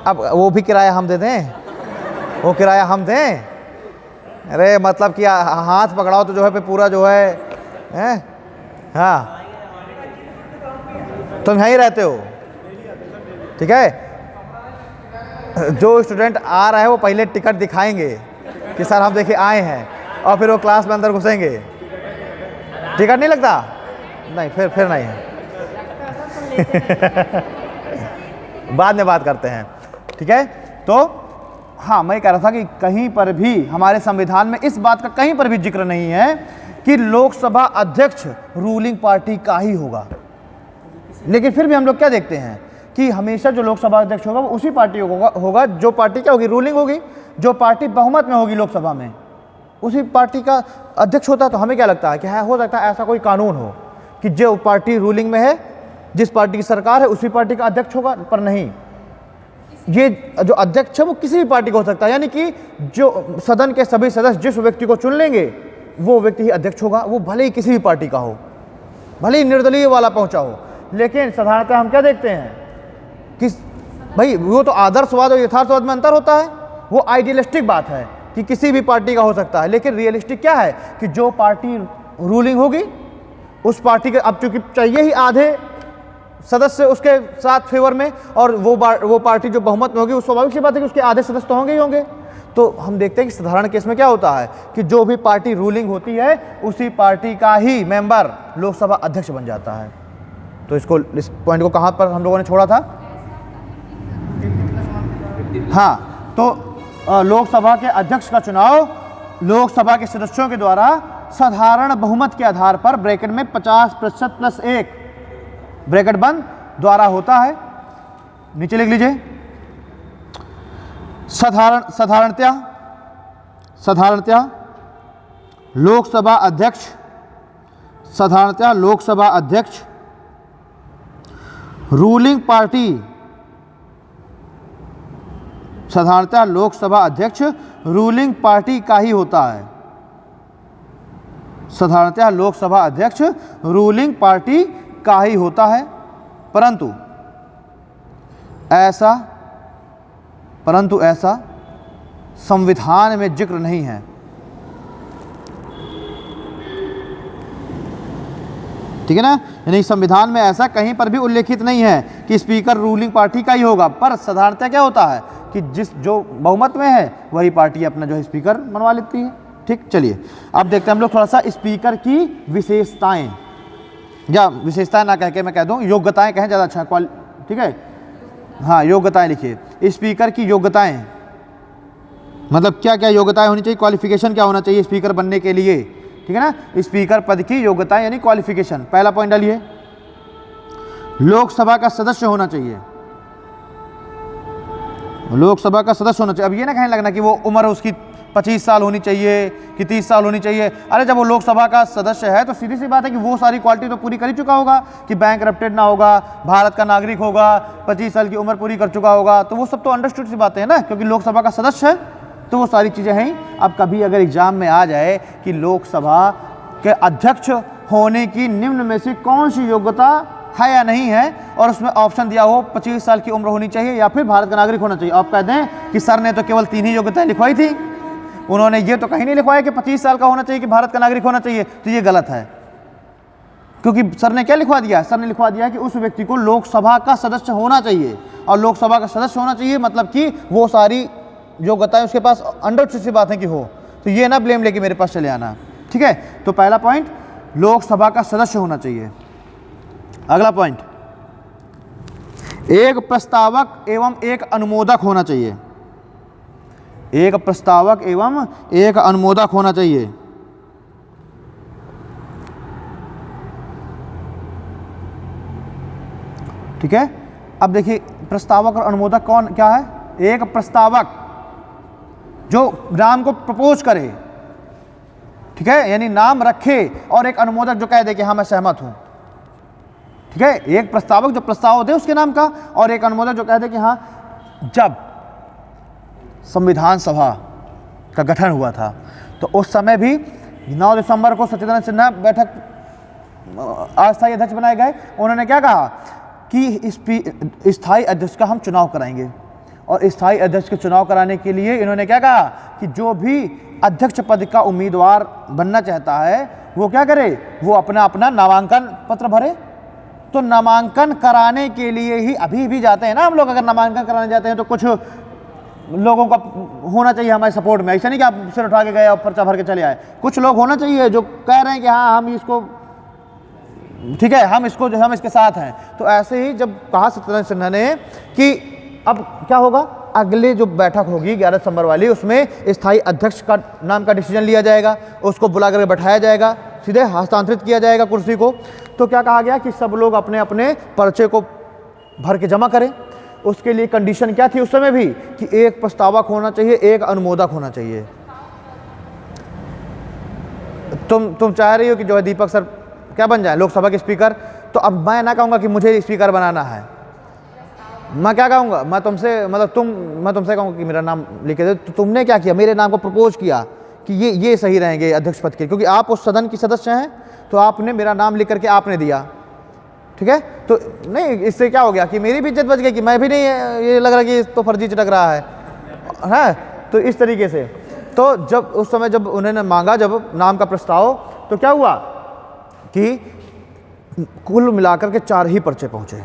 अब वो भी किराया हम दे दें? वो किराया हम दें? अरे मतलब कि हाथ पकड़ाओ तो जो है पे पूरा जो है, हाँ, तुम यहीं रहते हो, ठीक है। जो स्टूडेंट आ रहा है वो पहले टिकट दिखाएंगे कि सर हम देखिए आए हैं, और फिर वो क्लास में अंदर घुसेंगे। टिकट नहीं लगता? नहीं, फिर नहीं है। बाद में बात करते हैं, ठीक है। तो हाँ, मैं कह रहा था कि कहीं पर भी हमारे संविधान में इस बात का कहीं पर भी जिक्र नहीं है कि लोकसभा अध्यक्ष रूलिंग पार्टी का ही होगा। लेकिन फिर भी हम लोग क्या देखते हैं कि हमेशा जो लोकसभा अध्यक्ष होगा वो उसी पार्टी होगा जो पार्टी क्या होगी, रूलिंग होगी, जो पार्टी बहुमत में होगी लोकसभा में, उसी पार्टी का अध्यक्ष होता है। तो हमें क्या लगता है कि हाँ, हो सकता है ऐसा कोई कानून हो कि जो पार्टी रूलिंग में है, जिस पार्टी की सरकार है, उसी पार्टी का अध्यक्ष होगा, पर नहीं, ये जो अध्यक्ष है वो किसी भी पार्टी का हो सकता है। यानी कि जो सदन के सभी सदस्य जिस व्यक्ति को चुन लेंगे वो व्यक्ति ही अध्यक्ष होगा, वो भले ही किसी भी पार्टी का हो, भले ही निर्दलीय वाला पहुंचा हो। लेकिन साधारणतः हम क्या देखते हैं कि भाई वो तो आदर्शवाद और यथार्थवाद में अंतर होता है। वो आइडियलिस्टिक बात है कि किसी भी पार्टी का हो सकता है, लेकिन रियलिस्टिक क्या है कि जो पार्टी रूलिंग होगी उस पार्टी के, अब चूंकि चाहिए ही आधे सदस्य उसके साथ फेवर में, और वो पार्टी जो बहुमत में होगी, उस स्वाभाविक सी बात है कि उसके आधे सदस्य तो होंगे ही होंगे। तो हम देखते हैं कि साधारण केस में क्या होता है कि जो भी पार्टी रूलिंग होती है उसी पार्टी का ही मेंबर लोकसभा अध्यक्ष बन जाता है। तो इस पॉइंट को कहाँ पर हम लोगों ने छोड़ा था? हाँ, तो लोकसभा के अध्यक्ष का चुनाव लोकसभा के सदस्यों के द्वारा साधारण बहुमत के आधार पर ब्रैकेट में 50% प्लस 1 ब्रैकेट बंद द्वारा होता है। नीचे लिख लीजिए, साधारणतया लोकसभा अध्यक्ष रूलिंग पार्टी, साधारणतः लोकसभा अध्यक्ष रूलिंग पार्टी का ही होता है। साधारणतः लोकसभा अध्यक्ष रूलिंग पार्टी का ही होता है, परंतु ऐसा संविधान में जिक्र नहीं है। ठीक है ना, यानी संविधान में ऐसा कहीं पर भी उल्लेखित नहीं है कि स्पीकर रूलिंग पार्टी का ही होगा। पर साधारणतः क्या होता है कि जो बहुमत में है वही पार्टी अपना जो है स्पीकर बनवा लेती है। ठीक, चलिए अब देखते हैं हम लोग थोड़ा सा स्पीकर की विशेषताएं, या विशेषताएं ना कह के मैं कह दूं योग्यताएं कहें ज़्यादा अच्छा है। ठीक है, हाँ, योग्यताएं लिखिए। स्पीकर की योग्यताएं मतलब क्या क्या योग्यताएं होनी चाहिए, क्वालिफिकेशन क्या होना चाहिए स्पीकर बनने के लिए। ठीक है ना, स्पीकर पद की योग्यताएं यानी क्वालिफिकेशन। पहला पॉइंट डालिए, लोकसभा का सदस्य होना चाहिए। लोकसभा का सदस्य होना चाहिए। अब ये ना कहने लगना कि वो उम्र उसकी 25 साल होनी चाहिए कि 30 साल होनी चाहिए। अरे जब वो लोकसभा का सदस्य है तो सीधी सी बात है कि वो सारी क्वालिटी तो पूरी कर ही चुका होगा कि बैंक करप्टेड ना होगा, भारत का नागरिक होगा, 25 साल की उम्र पूरी कर चुका होगा। तो वो सब तो अंडरस्टूड सी बातें हैं ना, क्योंकि लोकसभा का सदस्य है तो वो सारी चीज़ें हैं। अब कभी अगर एग्जाम में आ जाए कि लोकसभा के अध्यक्ष होने की निम्न में से कौन सी योग्यता है या नहीं है, और उसमें ऑप्शन दिया हो 25 साल की उम्र होनी चाहिए या फिर भारत का नागरिक होना चाहिए, आप कह दें कि सर ने तो केवल 3 ही योग्यताएं लिखवाई थी, उन्होंने ये तो कहीं नहीं लिखवाया कि 25 साल का होना चाहिए कि भारत का नागरिक होना चाहिए। तो ये गलत है, क्योंकि सर ने क्या लिखवा दिया? सर ने लिखवा दिया कि उस व्यक्ति को लोकसभा का सदस्य होना चाहिए, और लोकसभा का सदस्य होना चाहिए मतलब कि वो सारी योग्यताएं उसके पास अंडरस्टूड सी बात है कि हो। तो ये ना ब्लेम लेके मेरे पास चले आना। ठीक है, तो पहला पॉइंट लोकसभा का सदस्य होना चाहिए। अगला पॉइंट, एक प्रस्तावक एवं एक अनुमोदक होना चाहिए। एक प्रस्तावक एवं एक अनुमोदक होना चाहिए। ठीक है। अब देखिए प्रस्तावक और अनुमोदक कौन क्या है? एक प्रस्तावक जो नाम को प्रपोज करे, ठीक है, यानी नाम रखे, और एक अनुमोदक जो कह दे कि हाँ मैं सहमत हूं, ठीक है। एक प्रस्तावक जो प्रस्ताव दे उसके नाम का, और एक अनुमोदक जो कह दे कि हाँ। जब संविधान सभा का गठन हुआ था तो उस समय भी 9 दिसंबर को सच्चिदानंद सिन्हा बैठक अस्थायी अध्यक्ष बनाए गए। उन्होंने क्या कहा कि स्थायी अध्यक्ष का हम चुनाव कराएंगे, और स्थायी अध्यक्ष के चुनाव कराने के लिए इन्होंने क्या कहा कि जो भी अध्यक्ष पद का उम्मीदवार बनना चाहता है वो क्या करे, वो अपना अपना नामांकन पत्र भरे। तो नामांकन कराने के लिए ही अभी भी जाते हैं ना हम लोग, अगर नामांकन कराने जाते हैं तो कुछ लोगों का होना चाहिए हमारे सपोर्ट में। ऐसा नहीं कि आप सिर उठा के गए और पर्चा भर के चले आए, कुछ लोग होना चाहिए जो कह रहे हैं कि हाँ हम इसको, ठीक है, हम इसके साथ हैं। तो ऐसे ही जब कहा सच्चिदानंद सिन्हा ने कि अब क्या होगा, अगले जो बैठक होगी 11 दिसंबर वाली, उसमें स्थायी अध्यक्ष का नाम का डिसीजन लिया जाएगा, उसको बुला करके बैठाया जाएगा, सीधे हस्तांतरित किया जाएगा कुर्सी को। तो क्या कहा गया कि सब लोग अपने अपने पर्चे को भर के जमा करें। उसके लिए कंडीशन क्या थी उस समय भी कि एक प्रस्तावक होना चाहिए, एक अनुमोदक होना चाहिए। तुम चाह रही हो कि जो है दीपक सर क्या बन जाए, लोकसभा के स्पीकर। तो अब मैं ना कहूँगा कि मुझे स्पीकर बनाना है, मैं क्या कहूँगा, मैं तुमसे कहूँगा कि मेरा नाम लिख के दे। तो तुमने क्या किया, मेरे नाम को प्रपोज किया कि ये सही रहेंगे अध्यक्ष पद के, क्योंकि आप उस सदन की सदस्य हैं, तो आपने मेरा नाम लिख करके आपने दिया, ठीक है। तो नहीं, इससे क्या हो गया कि मेरी भी इज्जत बच गई, कि मैं भी नहीं, ये लग रहा कि तो फर्जी चिटक रहा है। तो इस तरीके से तो जब उस समय जब उन्होंने मांगा जब नाम का प्रस्ताव, तो क्या हुआ कि कुल मिलाकर के 4 ही पर्चे पहुँचे,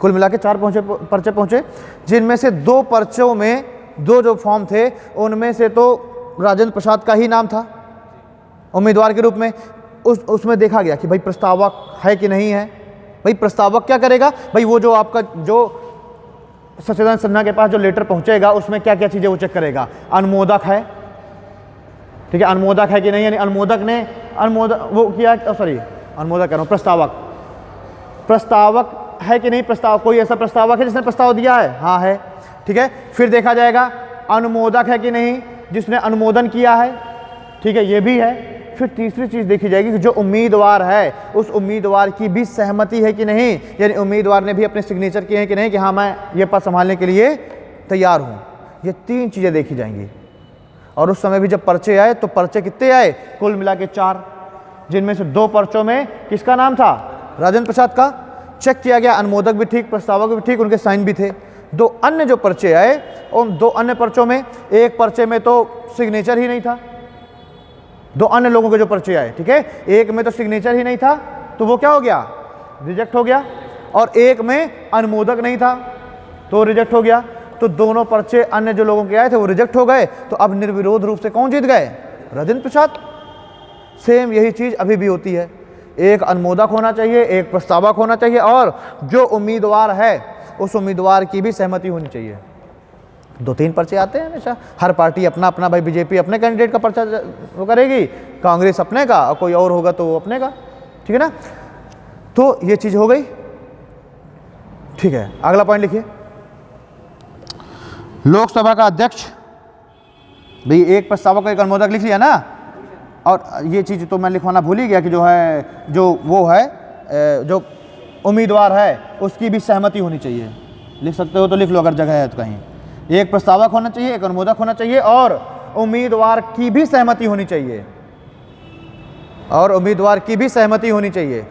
कुल मिला के 4 पर्चे पहुँचे, जिनमें से 2 पर्चों में 2 जो फॉर्म थे उनमें से तो राजेंद्र प्रसाद का ही नाम था उम्मीदवार के रूप में। उसमें देखा गया कि भाई प्रस्तावक है कि नहीं है। भाई प्रस्तावक क्या करेगा, भाई वो जो आपका जो सच्चिदानंद सिन्हा के पास जो लेटर पहुंचेगा उसमें क्या क्या चीज़ें वो चेक करेगा, अनुमोदक है, ठीक है, अनुमोदक है कि नहीं, यानी अनुमोदक वो किया, सॉरी अनुमोदक कह रहा हूँ, प्रस्तावक है कि नहीं, प्रस्ताव कोई ऐसा प्रस्तावक है जिसने प्रस्ताव दिया है, हाँ है, ठीक है। फिर देखा जाएगा अनुमोदक है कि नहीं जिसने अनुमोदन किया है, ठीक है, ये भी है। फिर तीसरी चीज़ देखी जाएगी कि जो उम्मीदवार है उस उम्मीदवार की भी सहमति है कि नहीं, यानी उम्मीदवार ने भी अपने सिग्नेचर किए हैं कि नहीं कि हाँ मैं ये पद संभालने के लिए तैयार हूँ। ये 3 चीज़ें देखी जाएंगी। और उस समय भी जब पर्चे आए तो पर्चे कितने आए, कुल मिला के 4, जिनमें से 2 पर्चों में किसका नाम था, राजेंद्र प्रसाद का, चेक किया गया, अनुमोदक भी ठीक, प्रस्तावक भी ठीक, उनके साइन भी थे। 2 अन्य जो पर्चे आए उन 2 अन्य पर्चों में, एक पर्चे में तो सिग्नेचर ही नहीं था, 2 अन्य लोगों के जो पर्चे आए, ठीक है, एक में तो सिग्नेचर ही नहीं था तो वो क्या हो गया, रिजेक्ट हो गया, और एक में अनुमोदक नहीं था तो रिजेक्ट हो गया। तो दोनों पर्चे अन्य जो लोगों के आए थे वो रिजेक्ट हो गए। तो अब निर्विरोध रूप से कौन जीत गए, राजेंद्र प्रसाद। सेम यही चीज़ अभी भी होती है, एक अनुमोदक होना चाहिए, एक प्रस्तावक होना चाहिए, और जो उम्मीदवार है उस उम्मीदवार की भी सहमति होनी चाहिए। 2-3 पर्चे आते हैं हमेशा, हर पार्टी अपना अपना, भाई बीजेपी अपने कैंडिडेट का पर्चा वो करेगी, कांग्रेस अपने का, और कोई और होगा तो वो अपने का, ठीक है ना। तो ये चीज़ हो गई, ठीक है। अगला पॉइंट लिखिए, लोकसभा का अध्यक्ष, भाई एक प्रस्तावक एक अनुमोदक लिख लिया ना, और ये चीज़ तो मैं लिखवाना भूल ही गया कि जो है जो वो है जो उम्मीदवार है उसकी भी सहमति होनी चाहिए। लिख सकते हो तो लिख लो अगर जगह है तो कहीं, एक प्रस्तावक होना चाहिए, एक अनुमोदक होना चाहिए, और उम्मीदवार की भी सहमति होनी चाहिए, और उम्मीदवार की भी सहमति होनी चाहिए।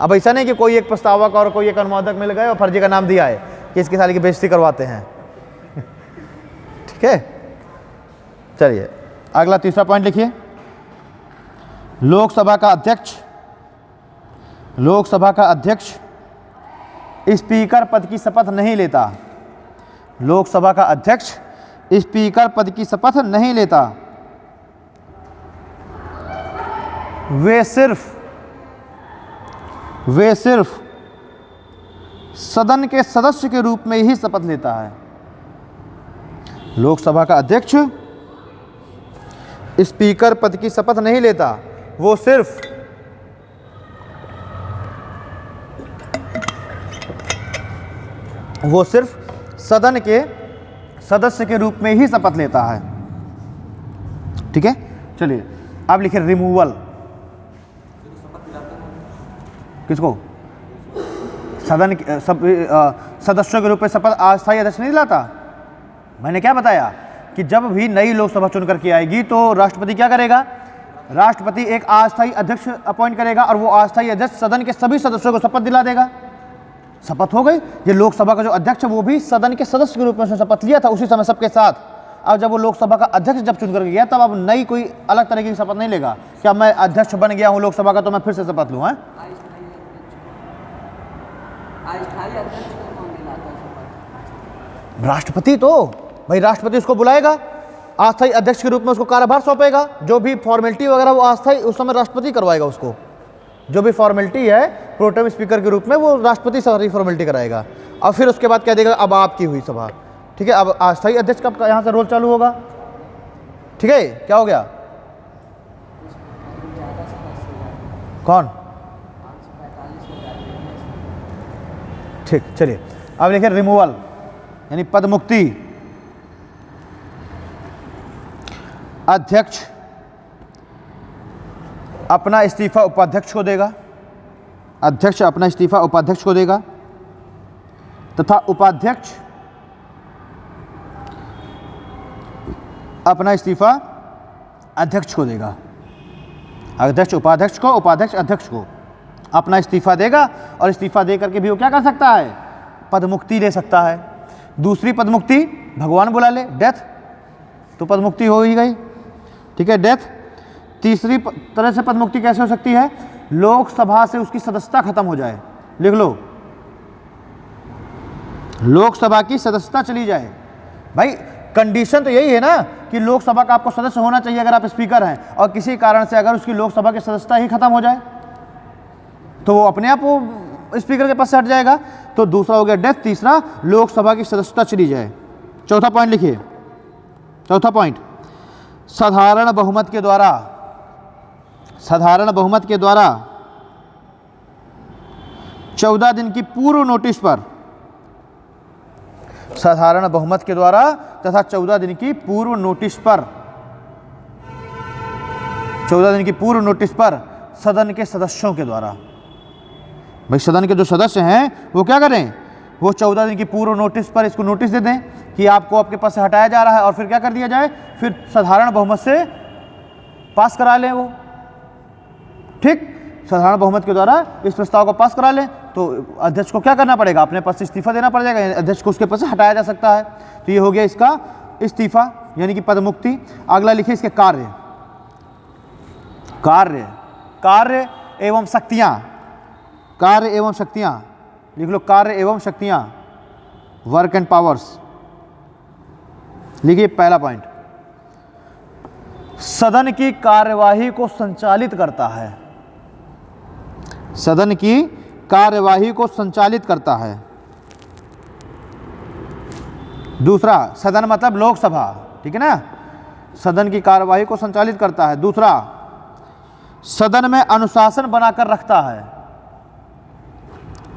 अब ऐसा नहीं कि कोई एक प्रस्तावक और कोई एक अनुमोदक मिल गए और फर्जी का नाम दिया है कि इसकी साली की बेइज्जती करवाते हैं, ठीक है। चलिए अगला तीसरा पॉइंट लिखिए, लोकसभा का अध्यक्ष स्पीकर पद की शपथ नहीं लेता। लोकसभा का अध्यक्ष स्पीकर पद की शपथ नहीं लेता, वे सिर्फ सदन के सदस्य के रूप में ही शपथ लेता है। लोकसभा का अध्यक्ष स्पीकर पद की शपथ नहीं लेता, वो सिर्फ वो सिर्फ सदन के सदस्य के रूप में ही शपथ लेता है। ठीक है, चलिए अब लिखे रिमूवल। किसको? सदन के सदस्यों के रूप में शपथ अस्थायी अध्यक्ष नहीं दिलाता। मैंने क्या बताया कि जब भी नई लोकसभा चुन करके आएगी तो राष्ट्रपति क्या करेगा? राष्ट्रपति एक अस्थायी अध्यक्ष अपॉइंट करेगा और वो अस्थायी अध्यक्ष सदन के सभी सदस्यों को शपथ दिला देगा। शपथ हो गई। ये लोकसभा का जो अध्यक्ष है वो भी सदन के सदस्य के रूप में उसने शपथ लिया था उसी समय सबके साथ। अब जब वो लोकसभा का अध्यक्ष जब चुन करके गया तब अब नई कोई अलग तरीके की शपथ नहीं लेगा। क्या मैं अध्यक्ष बन गया हूँ लोकसभा का तो मैं फिर से शपथ लूँ? राष्ट्रपति तो भाई राष्ट्रपति उसको बुलाएगा, अस्थायी अध्यक्ष के रूप में उसको कार्यभार सौंपेगा। जो भी फॉर्मेलिटी वगैरह वो अस्थायी उस समय राष्ट्रपति करवाएगा उसको। जो भी फॉर्मेलिटी है प्रोटेम स्पीकर के रूप में वो राष्ट्रपति सारी फॉर्मेलिटी कराएगा। और फिर उसके बाद कह देगा अब आपकी हुई सभा। ठीक है, अब अस्थायी अध्यक्ष का यहाँ से रोल चालू होगा। ठीक है, क्या हो गया? कौन? ठीक, चलिए अब लिखे रिमूवल यानी पद मुक्ति। अध्यक्ष अपना इस्तीफा उपाध्यक्ष को देगा। अध्यक्ष अपना इस्तीफा उपाध्यक्ष को देगा तथा उपाध्यक्ष अपना इस्तीफा अध्यक्ष को देगा। अध्यक्ष उपाध्यक्ष को, उपाध्यक्ष अध्यक्ष को अपना इस्तीफा देगा और इस्तीफा दे करके भी वो क्या कर सकता है? पदमुक्ति ले सकता है। दूसरी पदमुक्ति भगवान बुला ले, डेथ, तो पदमुक्ति हो ही गई। ठीक है, डेथ। तीसरी तरह से पदमुक्ति कैसे हो सकती है? लोकसभा से उसकी सदस्यता खत्म हो जाए। लिख लो, लोकसभा की सदस्यता चली जाए। भाई कंडीशन तो यही है ना कि लोकसभा का आपको सदस्य होना चाहिए अगर आप स्पीकर हैं, और किसी कारण से अगर उसकी लोकसभा की सदस्यता ही खत्म हो जाए तो वो अपने आप वो स्पीकर के पास से हट जाएगा। तो दूसरा हो गया डेथ, तीसरा लोकसभा की सदस्यता चली जाए। चौथा पॉइंट लिखिए, चौथा पॉइंट साधारण बहुमत के द्वारा, साधारण बहुमत के द्वारा 14 दिन की पूर्व नोटिस पर, साधारण बहुमत के द्वारा तथा 14 दिन की पूर्व नोटिस पर, 14 दिन की पूर्व नोटिस पर सदन के सदस्यों के द्वारा। भाई सदन के जो सदस्य हैं वो क्या करें? वो 14 दिन की पूर्व नोटिस पर इसको नोटिस दे दें कि आपको आपके पास से हटाया जा रहा है, और फिर क्या कर दिया जाए? फिर साधारण बहुमत से पास करा लें वो। ठीक, साधारण बहुमत के द्वारा इस प्रस्ताव को पास करा लें तो अध्यक्ष को क्या करना पड़ेगा? अपने पद से इस्तीफा देना पड़ जाएगा, अध्यक्ष को उसके पद से हटाया जा सकता है। तो ये हो गया इसका इस्तीफा यानी कि पदमुक्ति। अगला लिखिए इसके कार्य। कार्य, कार्य एवं शक्तियां, कार्य एवं शक्तियां लिख लो, कार्य एवं शक्तियां, वर्क एंड पावर्स। लिखिए पहला पॉइंट, सदन की कार्यवाही को संचालित करता है। सदन की कार्यवाही को संचालित करता है। दूसरा, सदन मतलब लोकसभा, ठीक है ना? सदन की कार्यवाही को संचालित करता है। दूसरा, सदन में अनुशासन बनाकर रखता है।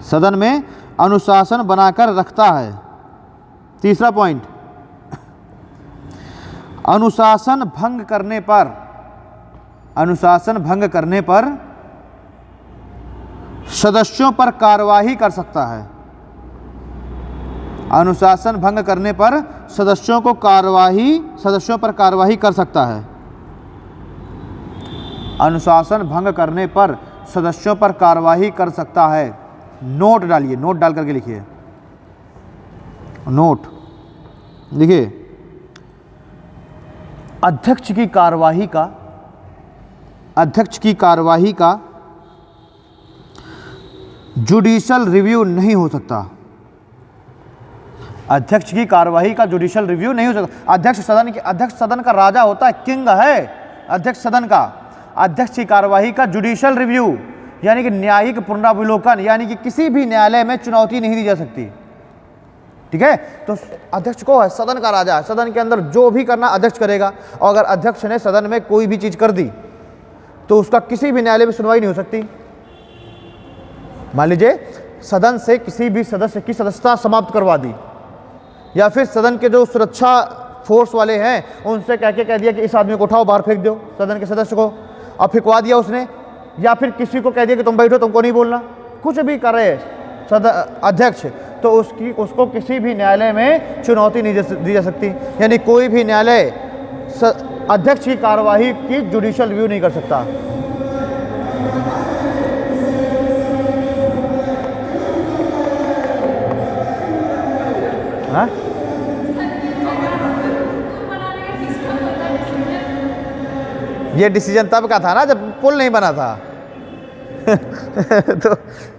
सदन में अनुशासन बनाकर रखता है। तीसरा पॉइंट, अनुशासन भंग करने पर, अनुशासन भंग करने पर सदस्यों पर कार्यवाही कर सकता है। अनुशासन भंग करने पर सदस्यों पर कार्यवाही कर सकता है। अनुशासन भंग करने पर सदस्यों पर कार्यवाही कर सकता है। नोट डालिए, नोट डाल करके लिखिए, नोट लिखिए। अध्यक्ष की कार्यवाही का जुडिशियल रिव्यू नहीं हो सकता। अध्यक्ष की कार्यवाही का जुडिशियल रिव्यू नहीं हो सकता। अध्यक्ष सदन का राजा होता है, किंग है अध्यक्ष सदन का। अध्यक्ष की कार्यवाही का जुडिशियल रिव्यू यानी कि न्यायिक पुनरावलोकन, यानी कि किसी भी न्यायालय में चुनौती नहीं दी जा सकती। ठीक है, तो अध्यक्ष को है, सदन का राजा है, सदन के अंदर जो भी करना अध्यक्ष करेगा। और अगर अध्यक्ष ने सदन में कोई भी चीज कर दी तो उसका किसी भी न्यायालय में सुनवाई नहीं हो सकती। मान लीजिए सदन से किसी भी सदस्य की सदस्यता समाप्त करवा दी, या फिर सदन के जो सुरक्षा फोर्स वाले हैं उनसे कह दिया कि इस आदमी को उठाओ बाहर फेंक दो, सदन के सदस्य को, अब फेंकवा दिया उसने, या फिर किसी को कह दिया कि तुम बैठो, तुमको नहीं बोलना, कुछ भी करे सदन अध्यक्ष, तो उसको किसी भी न्यायालय में चुनौती नहीं दी जा सकती। यानी कोई भी न्यायालय अध्यक्ष की कार्यवाही की जुडिशियल रिव्यू नहीं कर सकता। हाँ? ये डिसीजन तब का था ना जब पुल नहीं बना था। तो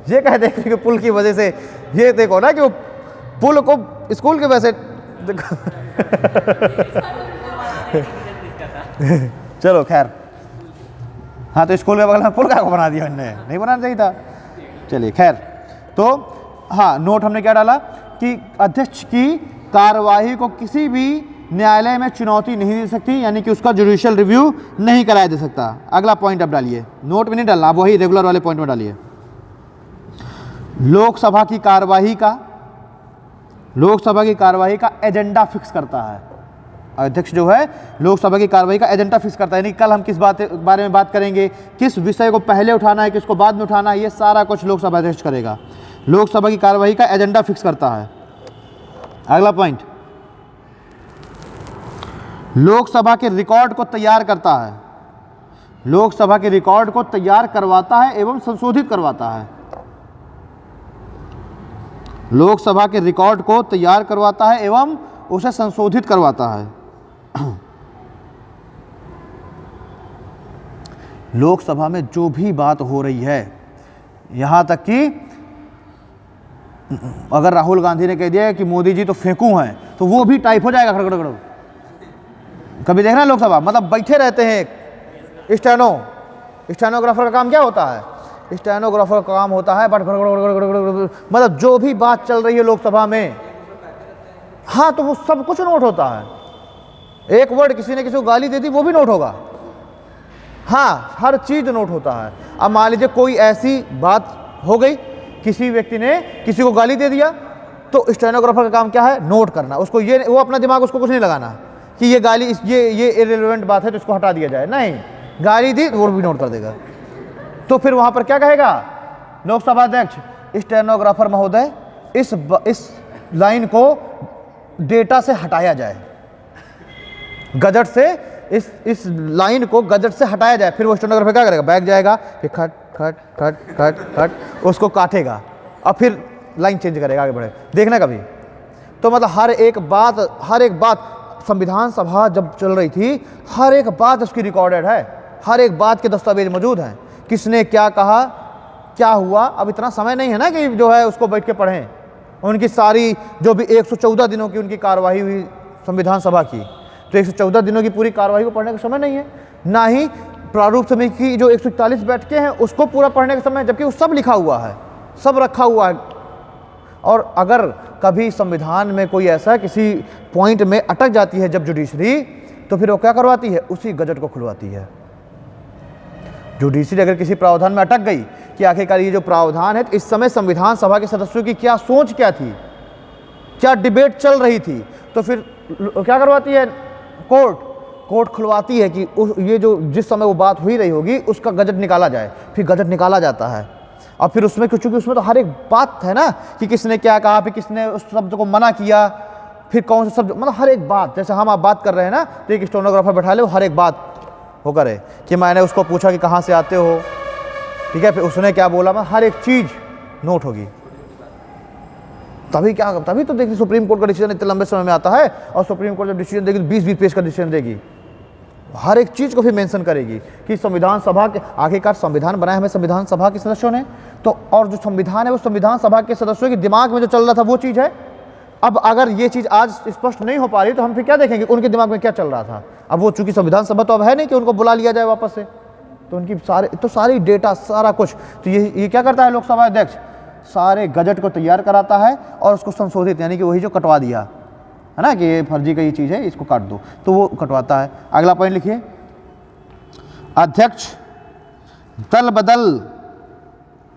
ये कह दे कि पुल की वजह से, ये देखो ना कि वो पुल को स्कूल के वैसे चलो खैर, हाँ तो स्कूल के बगल में पुल का बना दिया उन्होंने, नहीं बनाना चाहिए था। चलिए खैर, तो हाँ नोट हमने क्या डाला कि अध्यक्ष की कार्यवाही को किसी भी न्यायालय में चुनौती नहीं दे सकती, यानी कि उसका जुडिशियल रिव्यू नहीं कराया जा सकता। अगला पॉइंट अब डालिए, नोट में नहीं डालना, आप वही रेगुलर वाले पॉइंट में डालिए। लोकसभा की कार्यवाही का एजेंडा फिक्स करता है। अध्यक्ष जो है लोकसभा की कार्यवाही का एजेंडा फिक्स करता है, यानी कल हम किस बारे में बात करेंगे, किस विषय को पहले उठाना है, किसको बाद में उठाना है, ये सारा कुछ लोकसभा अध्यक्ष करेगा। लोकसभा की कार्यवाही का एजेंडा फिक्स करता है। अगला पॉइंट, लोकसभा के रिकॉर्ड को तैयार करता है। लोकसभा के रिकॉर्ड को तैयार करवाता है एवं संशोधित करवाता है। लोकसभा के रिकॉर्ड को तैयार करवाता है एवं उसे संशोधित करवाता है। लोकसभा में जो भी बात हो रही है, यहां तक कि अगर राहुल गांधी ने कह दिया कि मोदी जी तो फेंकू हैं, तो वो भी टाइप हो जाएगा खड़खड़। कभी देखना लोकसभा, मतलब बैठे रहते हैं स्टेनोग्राफर का काम क्या होता है, स्टेनोग्राफर का काम होता है बट मतलब जो भी बात चल रही है लोकसभा में, हाँ तो वो सब कुछ नोट होता है। एक वर्ड किसी ने किसी को गाली दे दी वो भी नोट होगा, हाँ हर चीज नोट होता है। अब मान लीजिए कोई ऐसी बात हो गई, किसी व्यक्ति ने किसी को गाली दे दिया, तो स्टेनोग्राफर का काम क्या है, नोट करना। उसको ये, वो अपना दिमाग उसको कुछ नहीं लगाना कि ये गाली, ये इररिलेवेंट बात है तो इसको हटा दिया जाए, नहीं, गाली दी तो वो भी नोट कर देगा। तो फिर वहां पर क्या कहेगा लोकसभा अध्यक्ष, स्टेनोग्राफर महोदय इस लाइन को डेटा से हटाया जाए, गजट से इस लाइन को गजट से हटाया जाए। फिर वो स्टेनोग्राफर क्या करेगा, बैग जाएगा, फिर खट खट खट खट खट उसको काटेगा और फिर लाइन चेंज करेगा, आगे बढ़े, देखना कभी। तो मतलब हर एक बात संविधान सभा जब चल रही थी, हर एक बात उसकी रिकॉर्डेड है, हर एक बात के दस्तावेज मौजूद हैं, किसने क्या कहा, क्या हुआ। अब इतना समय नहीं है ना कि जो है उसको बैठ के पढ़ें। उनकी सारी जो भी 114 दिनों की उनकी कार्यवाही हुई संविधान सभा की, तो 114 दिनों की पूरी कार्यवाही को पढ़ने का समय नहीं है, ना ही प्रारूप समिति की जो 141 बैठकें हैं उसको पूरा पढ़ने का समय, जबकि वो सब लिखा हुआ है, सब रखा हुआ है। और अगर कभी संविधान में कोई ऐसा किसी पॉइंट में अटक जाती है जब जुडिशरी, तो फिर वो क्या करवाती है, उसी गजट को खुलवाती है। जुडिशरी अगर किसी प्रावधान में अटक गई कि आखिरकार ये जो प्रावधान है, तो इस समय संविधान सभा के सदस्यों की क्या सोच क्या थी, क्या डिबेट चल रही थी, तो फिर क्या करवाती है, कोर्ट खुलवाती है कि ये जो जिस समय वो बात हुई रही होगी उसका गजट निकाला जाए। फिर गजट निकाला जाता है और फिर उसमें, क्योंकि उसमें तो हर एक बात है ना कि किसने क्या कहा, फिर किसने उस शब्द को मना किया, फिर कौन सा शब्द, मतलब हर एक बात, जैसे हम आप बात कर रहे हैं ना, तो एक स्टेनोग्राफर बैठा ले, वो हर एक बात वो करे कि मैंने उसको पूछा कि कहाँ से आते हो, ठीक है, फिर उसने क्या बोला, मैं हर एक चीज़ नोट होगी। तभी तो देखिए सुप्रीम कोर्ट का डिसीजन इतने लंबे समय में आता है, और सुप्रीम कोर्ट जब डिसीजन देगी 20-20 पेज का डिसीजन देगी, हर एक चीज़ को फिर मेंशन करेगी कि संविधान सभा के, आखिरकार संविधान बनाया हमें संविधान सभा के सदस्यों ने, तो और जो संविधान है वो संविधान सभा के सदस्यों के दिमाग में जो चल रहा था वो चीज़ है। अब अगर ये चीज़ आज स्पष्ट नहीं हो पा रही तो हम फिर क्या देखेंगे उनके दिमाग में क्या चल रहा था। अब वो चूंकि संविधान सभा तो अब है नहीं कि उनको बुला लिया जाए वापस से, तो उनकी सारी डेटा सारा कुछ, तो ये क्या करता है लोकसभा अध्यक्ष, सारे गजट को तैयार कराता है और उसको संशोधित, यानी कि वही जो कटवा दिया है ना कि ये फर्जी का ये चीज़ है, इसको काट दो, तो वो कटवाता है। अगला पॉइंट लिखिए, अध्यक्ष दल बदल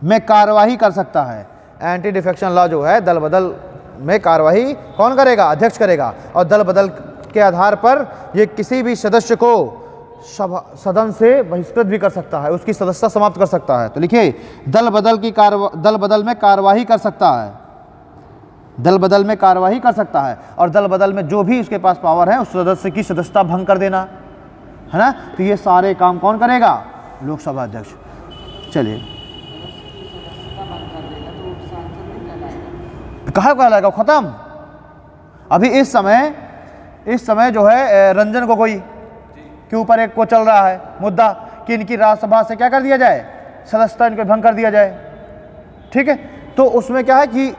में कार्यवाही कर सकता है, एंटी डिफेक्शन लॉ जो है दल बदल में कार्यवाही कौन करेगा? अध्यक्ष करेगा। और दल बदल के आधार पर ये किसी भी सदस्य को सदन से बहिष्कृत भी कर सकता है, उसकी सदस्यता समाप्त कर सकता है। तो लिखिए दल बदल में कार्यवाही कर सकता है, दल बदल में कार्यवाही कर सकता है। और दल बदल में जो भी उसके पास पावर है उस सदस्य की सदस्यता भंग कर देना, है ना। तो ये सारे काम कौन करेगा? लोकसभा अध्यक्ष। चलिए कहाँ कहलाएगा? खत्म। अभी इस समय जो है रंजन गोगोई के ऊपर एक को चल रहा है मुद्दा कि इनकी राज्यसभा से क्या कर दिया जाए? सदस्यता इनके भंग कर दिया जाए। ठीक है, तो उसमें क्या है कि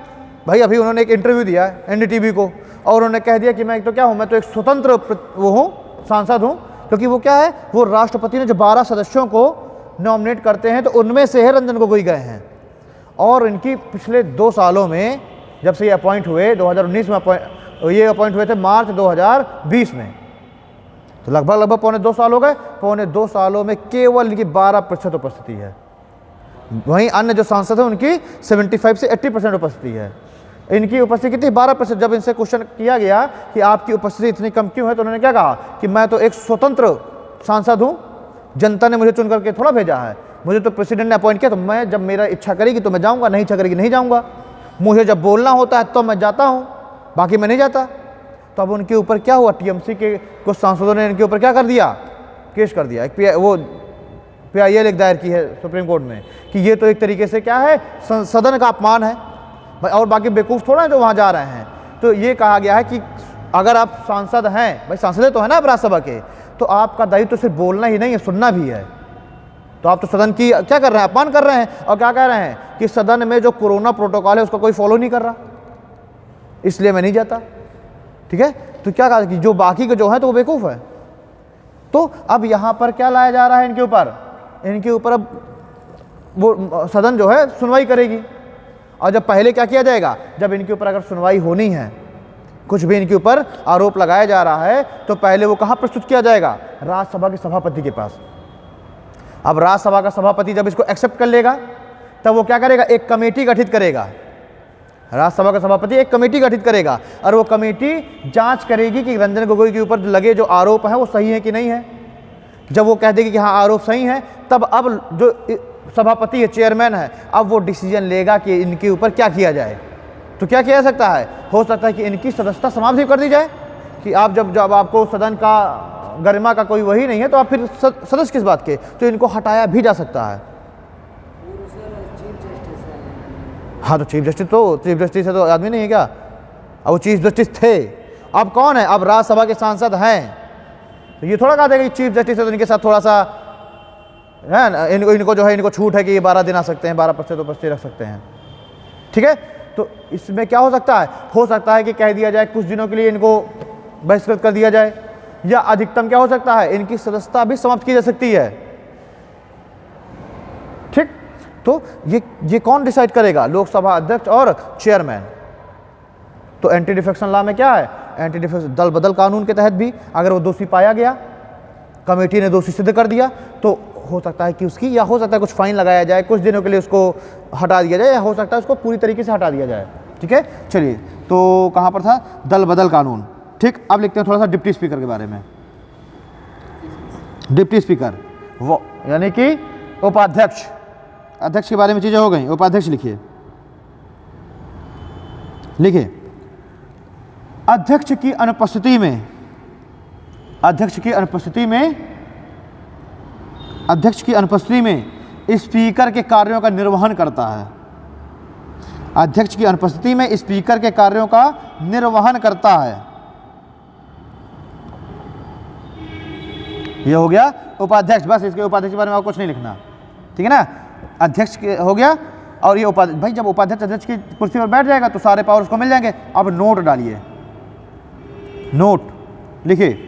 भाई अभी उन्होंने एक इंटरव्यू दिया है एनडीटीवी को और उन्होंने कह दिया कि मैं तो क्या हूँ, मैं तो एक स्वतंत्र वो हूँ, सांसद हूँ। क्योंकि वो क्या है, वो राष्ट्रपति ने जो 12 सदस्यों को नॉमिनेट करते हैं तो उनमें से है रंजन गोगोई गए हैं। और इनकी पिछले 2 सालों में जब से ये अपॉइंट हुए 2019 में ये अपॉइंट हुए थे मार्च 2020 में, तो लगभग पौने 2 साल हो गए। पौने 2 सालों में केवल इनकी 12% उपस्थिति है। वहीं अन्य जो सांसद हैं उनकी 75 से 80% उपस्थिति है। इनकी उपस्थिति कितनी? 12%। जब इनसे क्वेश्चन किया गया कि आपकी उपस्थिति इतनी कम क्यों है, तो उन्होंने क्या कहा कि मैं तो एक स्वतंत्र सांसद हूँ, जनता ने मुझे चुन करके थोड़ा भेजा है, मुझे तो प्रेसिडेंट ने अपॉइंट किया, तो मैं जब मेरा इच्छा करेगी तो मैं जाऊँगा, नहीं इच्छा करेगी नहीं जाऊँगा। मुझे जब बोलना होता है तो मैं जाता हूँ, बाकी मैं नहीं जाता। तो अब उनके ऊपर क्या हुआ? टीएमसी के कुछ सांसदों ने इनके ऊपर क्या कर दिया? केस कर दिया। एक PIL एक दायर की है सुप्रीम कोर्ट में कि ये तो एक तरीके से क्या है, सदन का अपमान है भाई, और बाकी बेवकूफ़ थोड़ा है जो वहाँ जा रहे हैं। तो ये कहा गया है कि अगर आप सांसद हैं, भाई सांसद तो है ना आप राज्यसभा के, तो आपका दायित्व तो सिर्फ बोलना ही नहीं है, सुनना भी है। तो आप तो सदन की क्या कर रहे हैं? अपमान कर रहे हैं। और क्या कह रहे हैं कि सदन में जो कोरोना प्रोटोकॉल है उसको कोई फॉलो नहीं कर रहा, इसलिए मैं नहीं जाता। ठीक है, तो क्या कहा कि जो बाकी के जो है तो वो बेवकूफ़ है। तो अब यहाँ पर क्या लाया जा रहा है इनके ऊपर अब वो सदन जो है सुनवाई करेगी। और जब पहले क्या किया जाएगा, जब इनके ऊपर अगर सुनवाई होनी है, कुछ भी इनके ऊपर आरोप लगाया जा रहा है, तो पहले वो कहाँ प्रस्तुत किया जाएगा? राज्यसभा के सभापति के पास। अब राज्यसभा का सभापति जब इसको एक्सेप्ट कर लेगा तब वो क्या करेगा? एक कमेटी गठित करेगा। राज्यसभा का सभापति एक कमेटी गठित करेगा और वो कमेटी जांच करेगी कि रंजन गोगोई के ऊपर लगे जो आरोप हैं वो सही है कि नहीं है। जब वो कह देगी कि हाँ आरोप सही है, तब अब जो सभापति है, चेयरमैन है, अब वो डिसीजन लेगा कि इनके ऊपर क्या किया जाए। तो क्या किया जा सकता है? हो सकता है कि इनकी सदस्यता समाप्त भी कर दी जाए कि आप जब आपको सदन का गरिमा का कोई वही नहीं है तो आप फिर सदस्य किस बात के, तो इनको हटाया भी जा सकता है। हाँ, तो चीफ जस्टिस है तो आदमी नहीं है क्या? अब वो चीफ जस्टिस थे, अब कौन है? अब राज्यसभा के सांसद हैं। तो ये थोड़ा कहा देगा कि चीफ जस्टिस है तो इनके साथ थोड़ा सा है ना, इनको जो है इनको छूट है कि ये 12 दिन आ सकते हैं, 12% उपस्थिति रख सकते हैं। ठीक है, तो इसमें क्या हो सकता है? हो सकता है कि कह दिया जाए कुछ दिनों के लिए इनको बहिष्कृत कर दिया जाए, या अधिकतम क्या हो सकता है? इनकी सदस्यता भी समाप्त की जा सकती है। ठीक, तो ये कौन डिसाइड करेगा? लोकसभा अध्यक्ष और चेयरमैन। तो एंटी डिफेक्शन लॉ में क्या है? एंटी डिफेक्शन दल बदल कानून के तहत भी अगर वो दोषी पाया गया, कमेटी ने दोषी सिद्ध कर दिया, तो हो सकता है कि उसकी, या हो सकता है कुछ फाइन लगाया जाए, कुछ दिनों के लिए उसको हटा दिया जाए, या हो सकता है उसको पूरी तरीके से हटा दिया जाए। ठीक है, चलिए तो कहाँ पर था? दल बदल कानून। ठीक, अब लिखते हैं थोड़ा सा डिप्टी स्पीकर के बारे में। डिप्टी स्पीकर वो यानी कि उपाध्यक्ष। अध्यक्ष के बारे में चीज़ें हो गई, उपाध्यक्ष लिखिए। अध्यक्ष की अनुपस्थिति में स्पीकर के कार्यों का निर्वहन करता है। अध्यक्ष की अनुपस्थिति में स्पीकर के कार्यों का निर्वहन करता है। ये हो गया उपाध्यक्ष। बस इसके उपाध्यक्ष के बारे में आपको कुछ नहीं लिखना, ठीक है ना। अध्यक्ष हो गया, और ये उपाध्यक्ष, भाई जब उपाध्यक्ष अध्यक्ष की कुर्सी पर बैठ जाएगा तो सारे पावर उसको मिल जाएंगे। अब नोट डालिए, नोट लिखिए।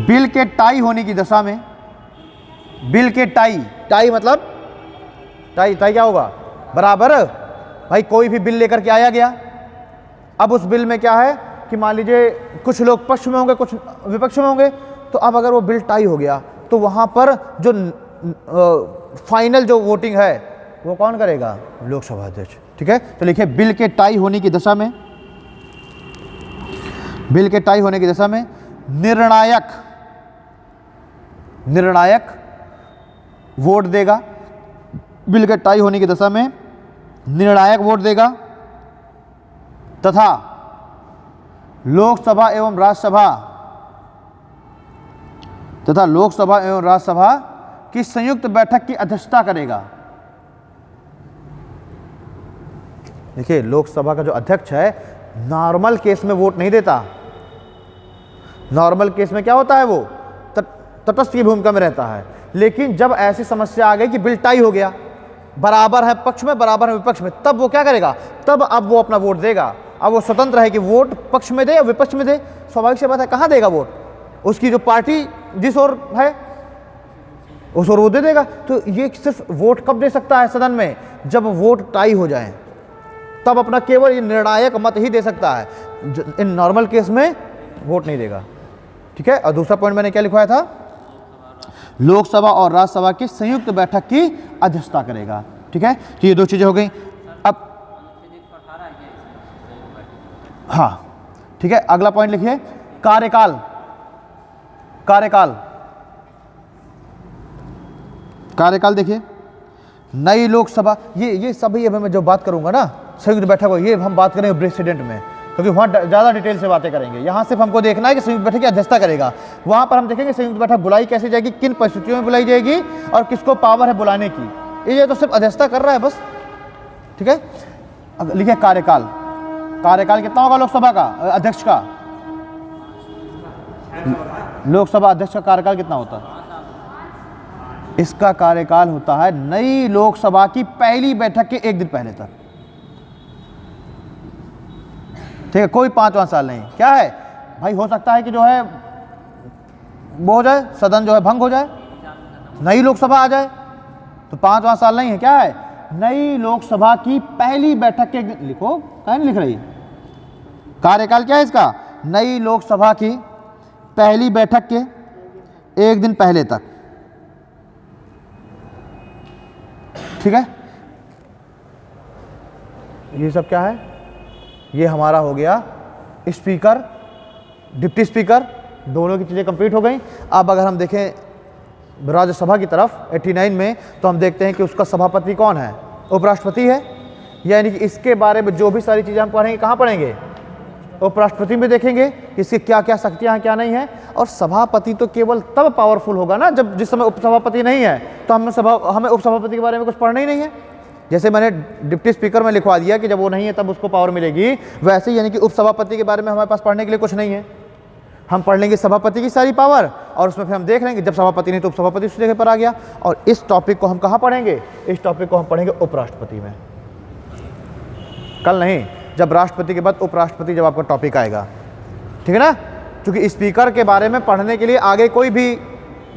बिल के टाई होने की दशा में, बिल के टाई मतलब टाई क्या होगा? बराबर। भाई कोई भी बिल लेकर के आया गया, अब उस बिल में क्या है कि मान लीजिए कुछ लोग पक्ष में होंगे, कुछ विपक्ष में होंगे, तो अब अगर वो बिल टाई हो गया तो वहाँ पर जो फाइनल जो वोटिंग है वो कौन करेगा? लोकसभा अध्यक्ष। ठीक है, तो लिखिए बिल के टाई होने की दशा में, बिल के टाई होने की दशा में निर्णायक वोट देगा। बिल के टाई होने की दशा में निर्णायक वोट देगा तथा लोकसभा एवं राज्यसभा की संयुक्त बैठक की अध्यक्षता करेगा। देखिए, लोकसभा का जो अध्यक्ष है नॉर्मल केस में वोट नहीं देता। नॉर्मल केस में क्या होता है, वो तटस्थ की भूमिका में रहता है। लेकिन जब ऐसी समस्या आ गई कि बिल टाई हो गया, बराबर है पक्ष में, बराबर है विपक्ष में, तब वो क्या करेगा? तब अब वो अपना वोट देगा। अब वो स्वतंत्र है कि वोट पक्ष में दे या विपक्ष में दे। स्वाभाविक सी बात है, कहाँ देगा वोट? उसकी जो पार्टी जिस ओर है उस ओर वो दे देगा। तो ये सिर्फ वोट कब दे सकता है सदन में? जब वोट टाई हो जाए, तब अपना केवल ये निर्णायक मत ही दे सकता है। इन नॉर्मल केस में वोट नहीं देगा। ठीक है, और दूसरा पॉइंट मैंने क्या लिखवाया था? लोकसभा और राज्यसभा की संयुक्त बैठक की अध्यक्षता करेगा। ठीक है, तो ये दो चीजें हो गई। अब हाँ, ठीक है, अगला पॉइंट लिखिए कार्यकाल। देखिए, नई लोकसभा, ये सभी अब मैं जो बात करूंगा ना संयुक्त बैठक हो, ये हम बात करेंगे प्रेसिडेंट में, क्योंकि वहाँ ज़्यादा डिटेल से बातें करेंगे। यहाँ सिर्फ हमको देखना है कि संयुक्त बैठक की अध्यक्षता करेगा। वहाँ पर हम देखेंगे संयुक्त बैठक बुलाई कैसे जाएगी, किन परिस्थितियों में बुलाई जाएगी और किसको पावर है बुलाने की। ये तो सिर्फ अध्यक्षता कर रहा है बस। ठीक है, अब लिखिए कार्यकाल कितना होगा लोकसभा का अध्यक्ष का? लोकसभा अध्यक्ष का कार्यकाल कितना होता है? इसका कार्यकाल होता है नई लोकसभा की पहली बैठक के एक दिन पहले तक। ठीक है, कोई 5वां साल नहीं। क्या है भाई, हो सकता है कि जो है वो हो जाए, सदन जो है भंग हो जाए, नई लोकसभा आ जाए, तो 5वां साल नहीं है। क्या है? नई लोकसभा की पहली बैठक के लिखो, कहीं नहीं लिख रही। कार्यकाल क्या है इसका? नई लोकसभा की पहली बैठक के एक दिन पहले तक। ठीक है, ये सब क्या है? ये हमारा हो गया स्पीकर, डिप्टी स्पीकर, दोनों की चीज़ें कंप्लीट हो गई। अब अगर हम देखें राज्यसभा की तरफ 89 में, तो हम देखते हैं कि उसका सभापति कौन है? उपराष्ट्रपति है। यानी कि इसके बारे में जो भी सारी चीज़ें हम पढ़ेंगे, कहाँ पढ़ेंगे? उपराष्ट्रपति में देखेंगे कि इसकी क्या क्या शक्तियाँ हैं, क्या नहीं है। और सभापति तो केवल तब पावरफुल होगा ना जब जिस समय उपसभापति नहीं है, तो हमें उपसभापति के बारे में कुछ पढ़ना ही नहीं है। जैसे मैंने डिप्टी स्पीकर में लिखवा दिया कि जब वो नहीं है तब उसको पावर मिलेगी, वैसे ही यानी कि उपसभापति के बारे में हमारे पास पढ़ने के लिए कुछ नहीं है। हम पढ़ लेंगे सभापति की सारी पावर, और उसमें फिर हम देख लेंगे जब सभापति नहीं तो उपसभापति उस जगह पर आ गया। और इस टॉपिक को हम कहाँ पढ़ेंगे? इस टॉपिक को हम पढ़ेंगे उपराष्ट्रपति में, कल नहीं, जब राष्ट्रपति के बाद उपराष्ट्रपति जब आपका टॉपिक आएगा। ठीक है ना, क्योंकि स्पीकर के बारे में पढ़ने के लिए आगे कोई भी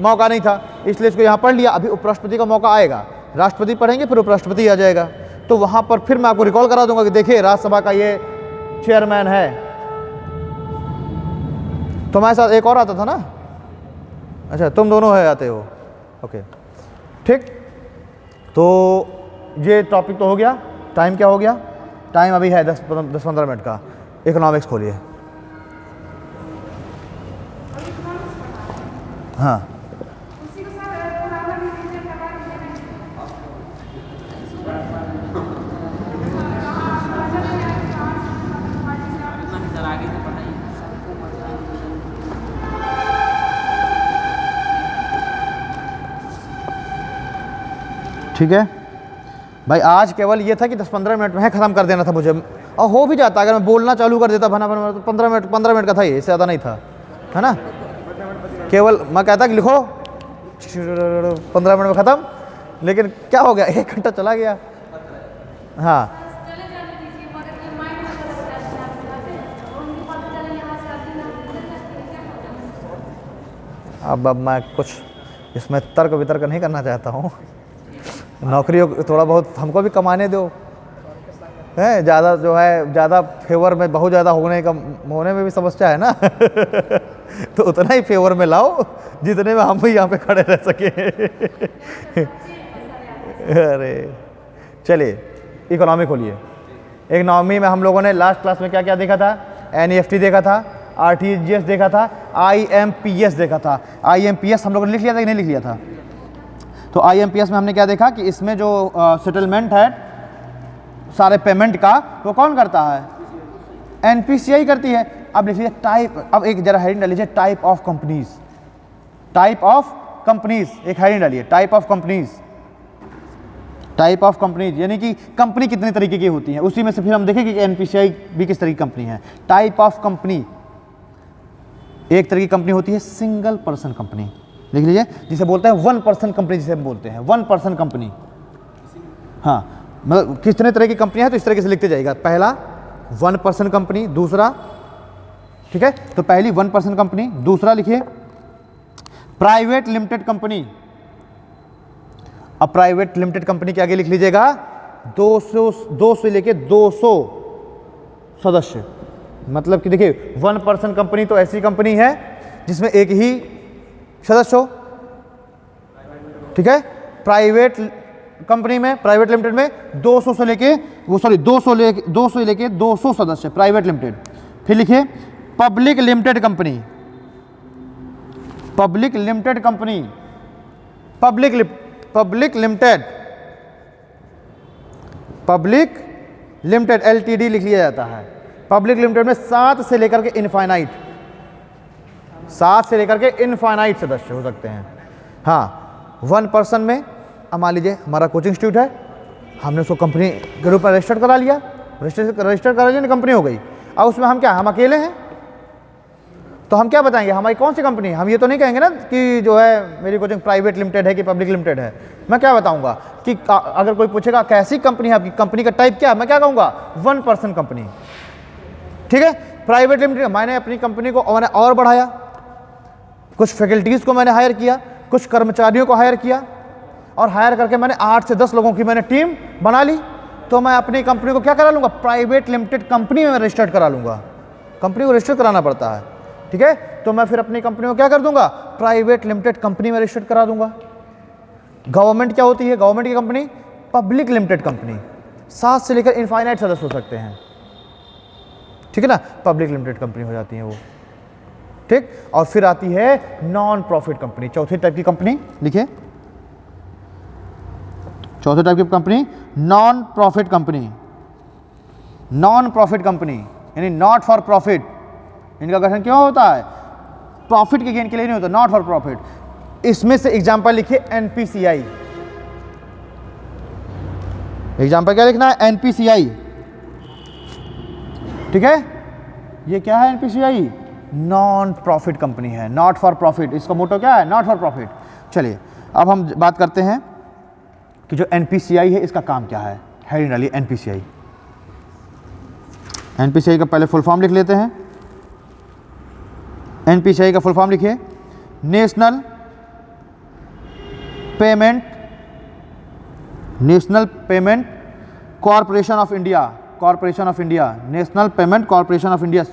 मौका नहीं था, इसलिए इसको यहाँ पढ़ लिया। अभी उपराष्ट्रपति का मौका आएगा, राष्ट्रपति पढ़ेंगे फिर उपराष्ट्रपति आ जाएगा। तो वहाँ पर फिर मैं आपको रिकॉल करा दूंगा कि देखिए राज्यसभा का ये चेयरमैन है। तुम्हारे साथ एक और आता था ना? अच्छा, तुम दोनों है आते हो, ओके ठीक। तो ये टॉपिक तो हो गया। टाइम क्या हो गया? टाइम अभी है 10-15 मिनट का। इकोनॉमिक्स खोलिए। हाँ, ठीक है भाई, आज केवल ये था कि 10-15 मिनट में है, ख़त्म कर देना था मुझे, और हो भी जाता अगर मैं बोलना चालू कर देता भना भना, तो 15 मिनट का था ये, इससे ज़्यादा नहीं था, है ना। केवल मैं कहता कि लिखो 15 मिनट में ख़त्म, लेकिन क्या हो गया, 1 घंटा चला गया। हाँ, अब मैं कुछ इसमें तर्क वितर्क नहीं करना चाहता हूँ। नौकरियों थोड़ा बहुत हमको भी कमाने दो, है ज़्यादा जो है, ज़्यादा फेवर में बहुत ज़्यादा होने में भी समस्या है ना। तो उतना ही फेवर में लाओ जितने में हम भी यहाँ पे खड़े रह सके। अरे चलिए इकोनॉमी खोलिए। इकोनॉमी में हम लोगों ने लास्ट क्लास में क्या क्या देखा था? NEFT देखा था, RTGS देखा था, IMPS देखा था। IMPS हम लोगों ने लिख लिया था कि नहीं लिख लिया था? तो IMPS में हमने क्या देखा कि इसमें जो सेटलमेंट है सारे पेमेंट का वो कौन करता है? NPCI करती है। अब लिखिए टाइप, अब एक जरा हेडिंग डालिए, type of companies. Type of companies एक हेडिंग डालिए, type of companies. Type of companies यानी कि कंपनी कितने तरीके की होती हैं, उसी में से फिर हम देखेंगे कि NPCI भी किस तरह की कंपनी है। टाइप ऑफ कंपनी, एक तरह की कंपनी होती है सिंगल पर्सन कंपनी, लिख लीजिए, जिसे बोलते हैं 1 पर्सन कंपनी, जिसे हम बोलते हैं 1 पर्सन कंपनी। हाँ, मतलब कितने तरह की कंपनी है तो इस तरीके से लिखते जाएगा। पहला 1 पर्सन कंपनी, दूसरा, ठीक है, तो पहली 1 पर्सन कंपनी, दूसरा लिखिए प्राइवेट लिमिटेड कंपनी। अब प्राइवेट लिमिटेड कंपनी के आगे लिख लीजिएगा 200 से लेके 200 सदस्य। मतलब कि देखिए 1 पर्सन कंपनी तो ऐसी कंपनी है जिसमें एक ही सदस्य हो, ठीक है। प्राइवेट कंपनी में, प्राइवेट लिमिटेड में 200 से लेके 200 सदस्य, प्राइवेट लिमिटेड। फिर लिखिए public limited company. Public limited company, public limited LTD लिख लिया जाता है। पब्लिक लिमिटेड में 7 से लेकर के इनफाइनाइट, 7 से लेकर के इनफाइनाइट सदस्य हो सकते हैं। हाँ, 1 पर्सन में अब मान लीजिए हमारा कोचिंग इंस्टीट्यूट है, हमने उसको कंपनी के रूप में रजिस्टर्ड करा लिया, रजिस्टर करा लिया, कंपनी हो गई। अब उसमें हम क्या, हम अकेले हैं, तो हम क्या बताएंगे हमारी कौन सी कंपनी है? हम ये तो नहीं कहेंगे ना कि जो है मेरी कोचिंग प्राइवेट लिमिटेड है कि पब्लिक लिमिटेड है। मैं क्या बताऊंगा कि अगर कोई पूछेगा कैसी कंपनी है आपकी, कंपनी का टाइप क्या है, मैं क्या कहूँगा 1 पर्सन कंपनी, ठीक है। प्राइवेट लिमिटेड, मैंने अपनी कंपनी को मैंने और बढ़ाया, कुछ फैकल्टीज़ को मैंने हायर किया, कुछ कर्मचारियों को हायर किया, और हायर करके मैंने 8 से 10 लोगों की मैंने टीम बना ली, तो मैं अपनी कंपनी को क्या करा लूँगा? प्राइवेट लिमिटेड कंपनी में रजिस्टर्ड करा लूँगा। कंपनी को रजिस्टर कराना पड़ता है, ठीक है। तो मैं फिर अपनी कंपनी को क्या कर दूंगा? प्राइवेट लिमिटेड कंपनी में रजिस्टर्ड करा दूंगा। गवर्नमेंट क्या होती है? गवर्नमेंट की कंपनी पब्लिक लिमिटेड कंपनी, 7 से लेकर इनफाइनाइट सदस्य हो सकते हैं, ठीक है ना। पब्लिक लिमिटेड कंपनी हो जाती है वो, ठीक। और फिर आती है नॉन प्रॉफिट कंपनी, चौथे टाइप की कंपनी लिखिए, चौथे टाइप की company non profit company. Non profit company यानी नॉट फॉर प्रॉफिट। इनका गठन क्यों होता है? प्रॉफिट के गेन के लिए नहीं होता, नॉट फॉर प्रॉफिट। इसमें से एग्जांपल लिखिए NPCI। एग्जांपल क्या लिखना है? NPCI, ठीक है। ये क्या है? NPCI नॉन प्रॉफिट कंपनी है, नॉट फॉर प्रॉफिट। इसका मोटो क्या है? Not for profit. चलिए अब हम बात करते हैं कि जो NPCI है इसका काम क्या है। हेडिंग डालिए NPCI। NPCI का पहले फुल फॉर्म लिख लेते हैं। NPCI का फुल फॉर्म लिखिए national payment corporation of India. Corporation of India, national payment corporation of India,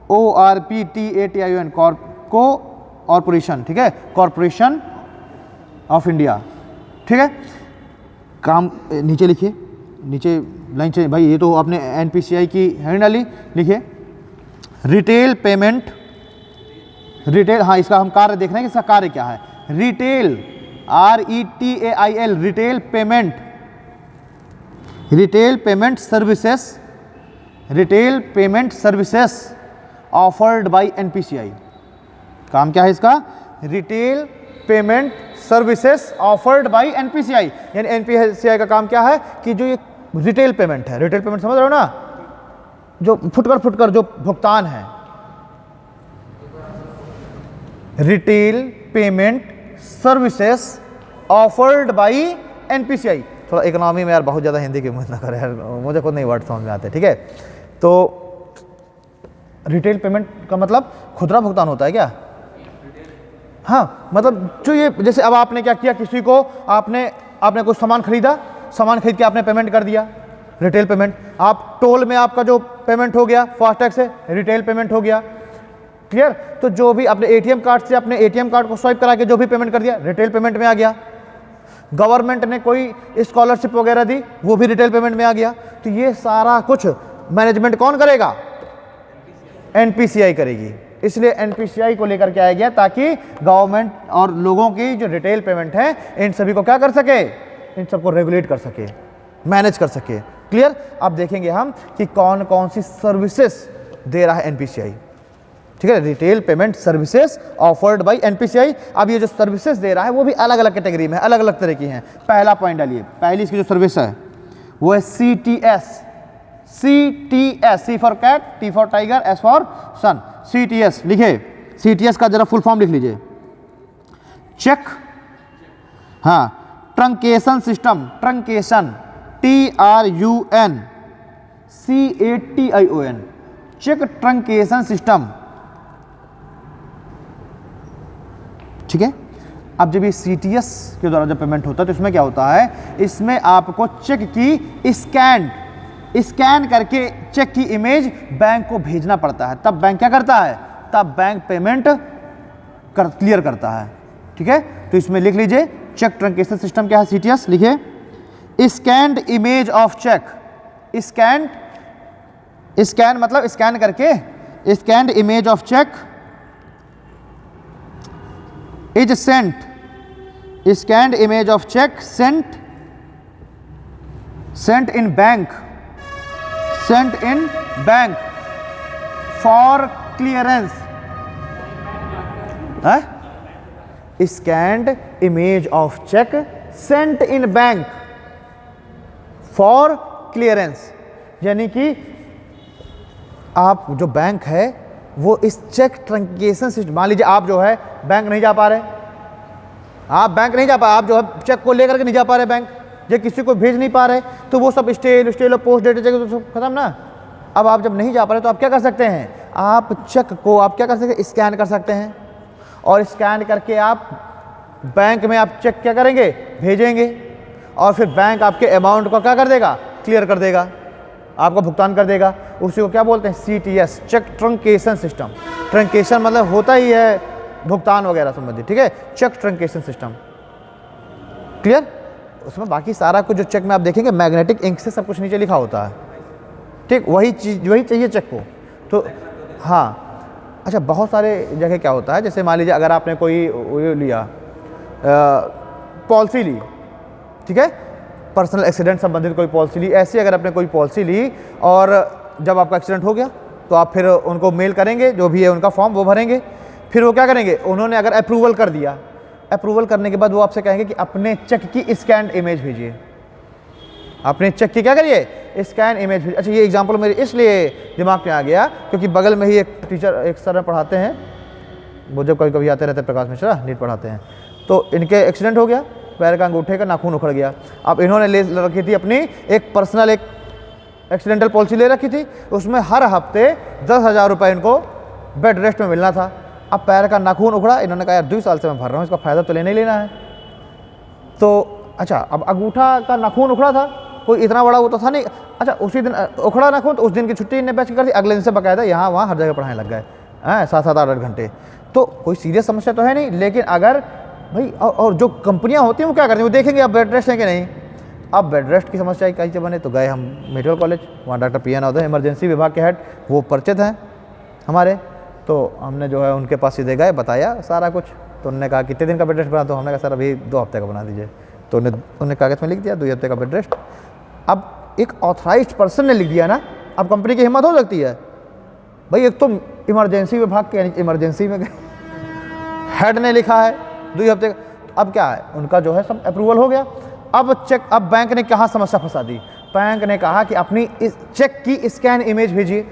CORPORATION, corporation, ठीक है, कॉरपोरेशन ऑफ इंडिया, ठीक है। काम नीचे लिखिए, नीचे लाइन चाहिए भाई, ये तो आपने NPCI की हेडिंग डाली, लिखिए रिटेल पेमेंट, रिटेल, हाँ इसका हम कार्य देख रहे हैं कि इसका कार्य क्या है। Retail RETAIL, retail payment services offered by NPCI। काम क्या है इसका? Retail payment services offered by NPCI। यानी NPCI का काम क्या है कि जो ये रिटेल पेमेंट है, रिटेल पेमेंट समझ रहे हो ना, जो फुटकर जो भुगतान है, retail payment services offered by NPCI। थोड़ा इकोनॉमी में यार बहुत ज़्यादा हिंदी की मत ना करें यार, मुझे खुद नहीं वर्ड समझ में आते, ठीक है। तो रिटेल पेमेंट का मतलब खुदरा भुगतान होता है क्या? हाँ, मतलब जो ये जैसे अब आपने क्या किया, किसी को आपने कुछ सामान खरीदा, सामान खरीद के आपने पेमेंट कर दिया, रिटेल पेमेंट। आप टोल में आपका जो पेमेंट हो गया फास्टैग से, रिटेल पेमेंट हो गया, क्लियर। तो जो भी अपने ATM कार्ड से अपने ATM कार्ड को स्वाइप करा के जो भी पेमेंट कर दिया, रिटेल पेमेंट में आ गया। गवर्नमेंट ने कोई स्कॉलरशिप वगैरह दी, वो भी रिटेल पेमेंट में आ गया। तो ये सारा कुछ मैनेजमेंट कौन करेगा? एनपीसीआई करेगी। इसलिए एनपीसीआई को लेकर के आया गया ताकि गवर्नमेंट और लोगों की जो रिटेल पेमेंट है इन सभी को क्या कर सके? इन सबको रेगुलेट कर सके, मैनेज कर सके। क्लियर? अब देखेंगे हम कि कौन कौन सी सर्विसेज दे रहा है एनपीसीआई। ठीक है, retail payment services offered by NPCI. अब ये जो सर्विसेज दे रहा है वो भी अलग अलग कैटेगरी में, अलग अलग तरह की हैं। पहला पॉइंट डालिए, पहली इसकी जो सर्विस है वो है CTS. CTS, C for cat, T for tiger, S for sun. CTS लिखे, सीटीएस का जरा फुल फॉर्म लिख लीजिए। चेक, हाँ, truncation system, truncation, TRUN CATION, cheque truncation system. ठीक है, अब जब ये सीटीएस के द्वारा जब पेमेंट होता है तो इसमें क्या होता है? इसमें आपको चेक की स्कैन करके चेक की इमेज बैंक को भेजना पड़ता है। तब बैंक क्या करता है? तब बैंक पेमेंट क्लियर करता है। ठीक है, तो इसमें लिख लीजिए चेक ट्रंकेशन सिस्टम क्या है? सीटीएस लिखिए। Scanned image of cheque, scan मतलब स्कैन करके, scanned image of cheque is sent, scanned image of cheque sent in bank for clearance. Scanned image of cheque sent in bank for clearance, यानी कि आप जो bank है वो इस check truncation system, मान लीजिए आप जो है बैंक नहीं जा पा रहे, आप बैंक नहीं जा पा, आप जो है चेक को लेकर के नहीं जा पा रहे बैंक, जो किसी को भेज नहीं पा रहे, तो वो सब स्टेल और पोस्ट डेटेड चेक तो सब खत्म ना। अब आप जब नहीं जा पा रहे तो आप क्या कर सकते हैं? आप चेक को आप क्या कर सकते हैं? स्कैन कर सकते हैं, और स्कैन करके आप बैंक में आप चेक क्या करेंगे? भेजेंगे, और फिर बैंक आपके अमाउंट को क्या कर देगा? क्लियर कर देगा, आपका भुगतान कर देगा। उसी को क्या बोलते हैं? CTS, cheque truncation system. Truncation मतलब होता ही है भुगतान वगैरह संबंधित। ठीक है, चेक ट्रंकेशन सिस्टम। क्लियर? उसमें बाकी सारा कुछ जो चेक में आप देखेंगे मैग्नेटिक इंक से सब कुछ नीचे लिखा होता है। ठीक, वही चीज़ वही चाहिए चेक को। तो हाँ, अच्छा, बहुत सारे जगह क्या होता है, जैसे मान लीजिए अगर आपने कोई लिया पॉलिसी ली, ठीक है, पर्सनल एक्सीडेंट संबंधित कोई पॉलिसी ली, ऐसी अगर आपने कोई पॉलिसी ली और जब आपका एक्सीडेंट हो गया तो आप फिर उनको मेल करेंगे, जो भी है उनका फॉर्म वो भरेंगे, फिर वो क्या करेंगे? उन्होंने अगर अप्रूवल कर दिया, अप्रूवल करने के बाद वो आपसे कहेंगे कि अपने चेक की स्कैन इमेज भेजिए, अपने चेक की क्या करिए? स्कैन इमेज भेजिए। अच्छा, ये एग्जांपल मेरे इसलिए दिमाग में आ गया क्योंकि बगल में ही एक टीचर, एक सर पढ़ाते हैं, वो जब कभी कभी आते रहते हैं, प्रकाश मिश्रा नीट पढ़ाते हैं, तो इनके एक्सीडेंट हो गया, पैर का अंगूठे का नाखून उखड़ गया। अब इन्होंने ले रखी थी अपनी एक पर्सनल एक एक्सीडेंटल पॉलिसी ले रखी थी, उसमें हर हफ्ते 10,000 रुपये इनको बेड रेस्ट में मिलना था। अब पैर का नाखून उखड़ा, इन्होंने कहा यार 2 साल से मैं भर रहा हूँ, इसका फ़ायदा तो लेना ही लेना है। तो अच्छा, अब अंगूठा का नाखून उखड़ा था, कोई इतना बड़ा वो तो था नहीं। अच्छा, उसी दिन उखड़ा नाखून, तो उस दिन की छुट्टी इन्हें बैच कर दी, अगले दिन से बाकायदा यहाँ वहाँ हर जगह पढ़ाने लग गए, 7-7 8-8 घंटे। तो कोई सीरियस समस्या तो है नहीं, लेकिन अगर भाई और जो कंपनियां होती हैं वो क्या करती हैं? वो देखेंगे अब बेड रेस्ट है कि नहीं। अब बेड रेस्ट की समस्या कैसे बने? तो गए हम मेडिकल कॉलेज, वहाँ डॉक्टर PN होते हैं, इमरजेंसी विभाग के हेड, वो परिचित हैं हमारे। तो हमने जो है उनके पास सीधे गए, बताया सारा कुछ। तो उन्होंने कहा कितने दिन का बेड रेस्ट बना? तो हमने कहा सर अभी 2 हफ्ते का बना दीजिए। तो उन्होंने कागज़ में लिख दिया 2 हफ्ते का बेड रेस्ट। अब एक ऑथराइज्ड पर्सन ने लिख दिया ना, अब कंपनी की हिम्मत हो सकती है भाई? एक तो इमरजेंसी विभाग के यानी इमरजेंसी में गए, हेड ने लिखा है 2 हफ्ते का। अब क्या है, उनका जो है सब अप्रूवल हो गया। अब बैंक ने कहाँ समस्या फंसा दी? बैंक ने कहा कि अपनी इस चेक की स्कैन इमेज भेजिए।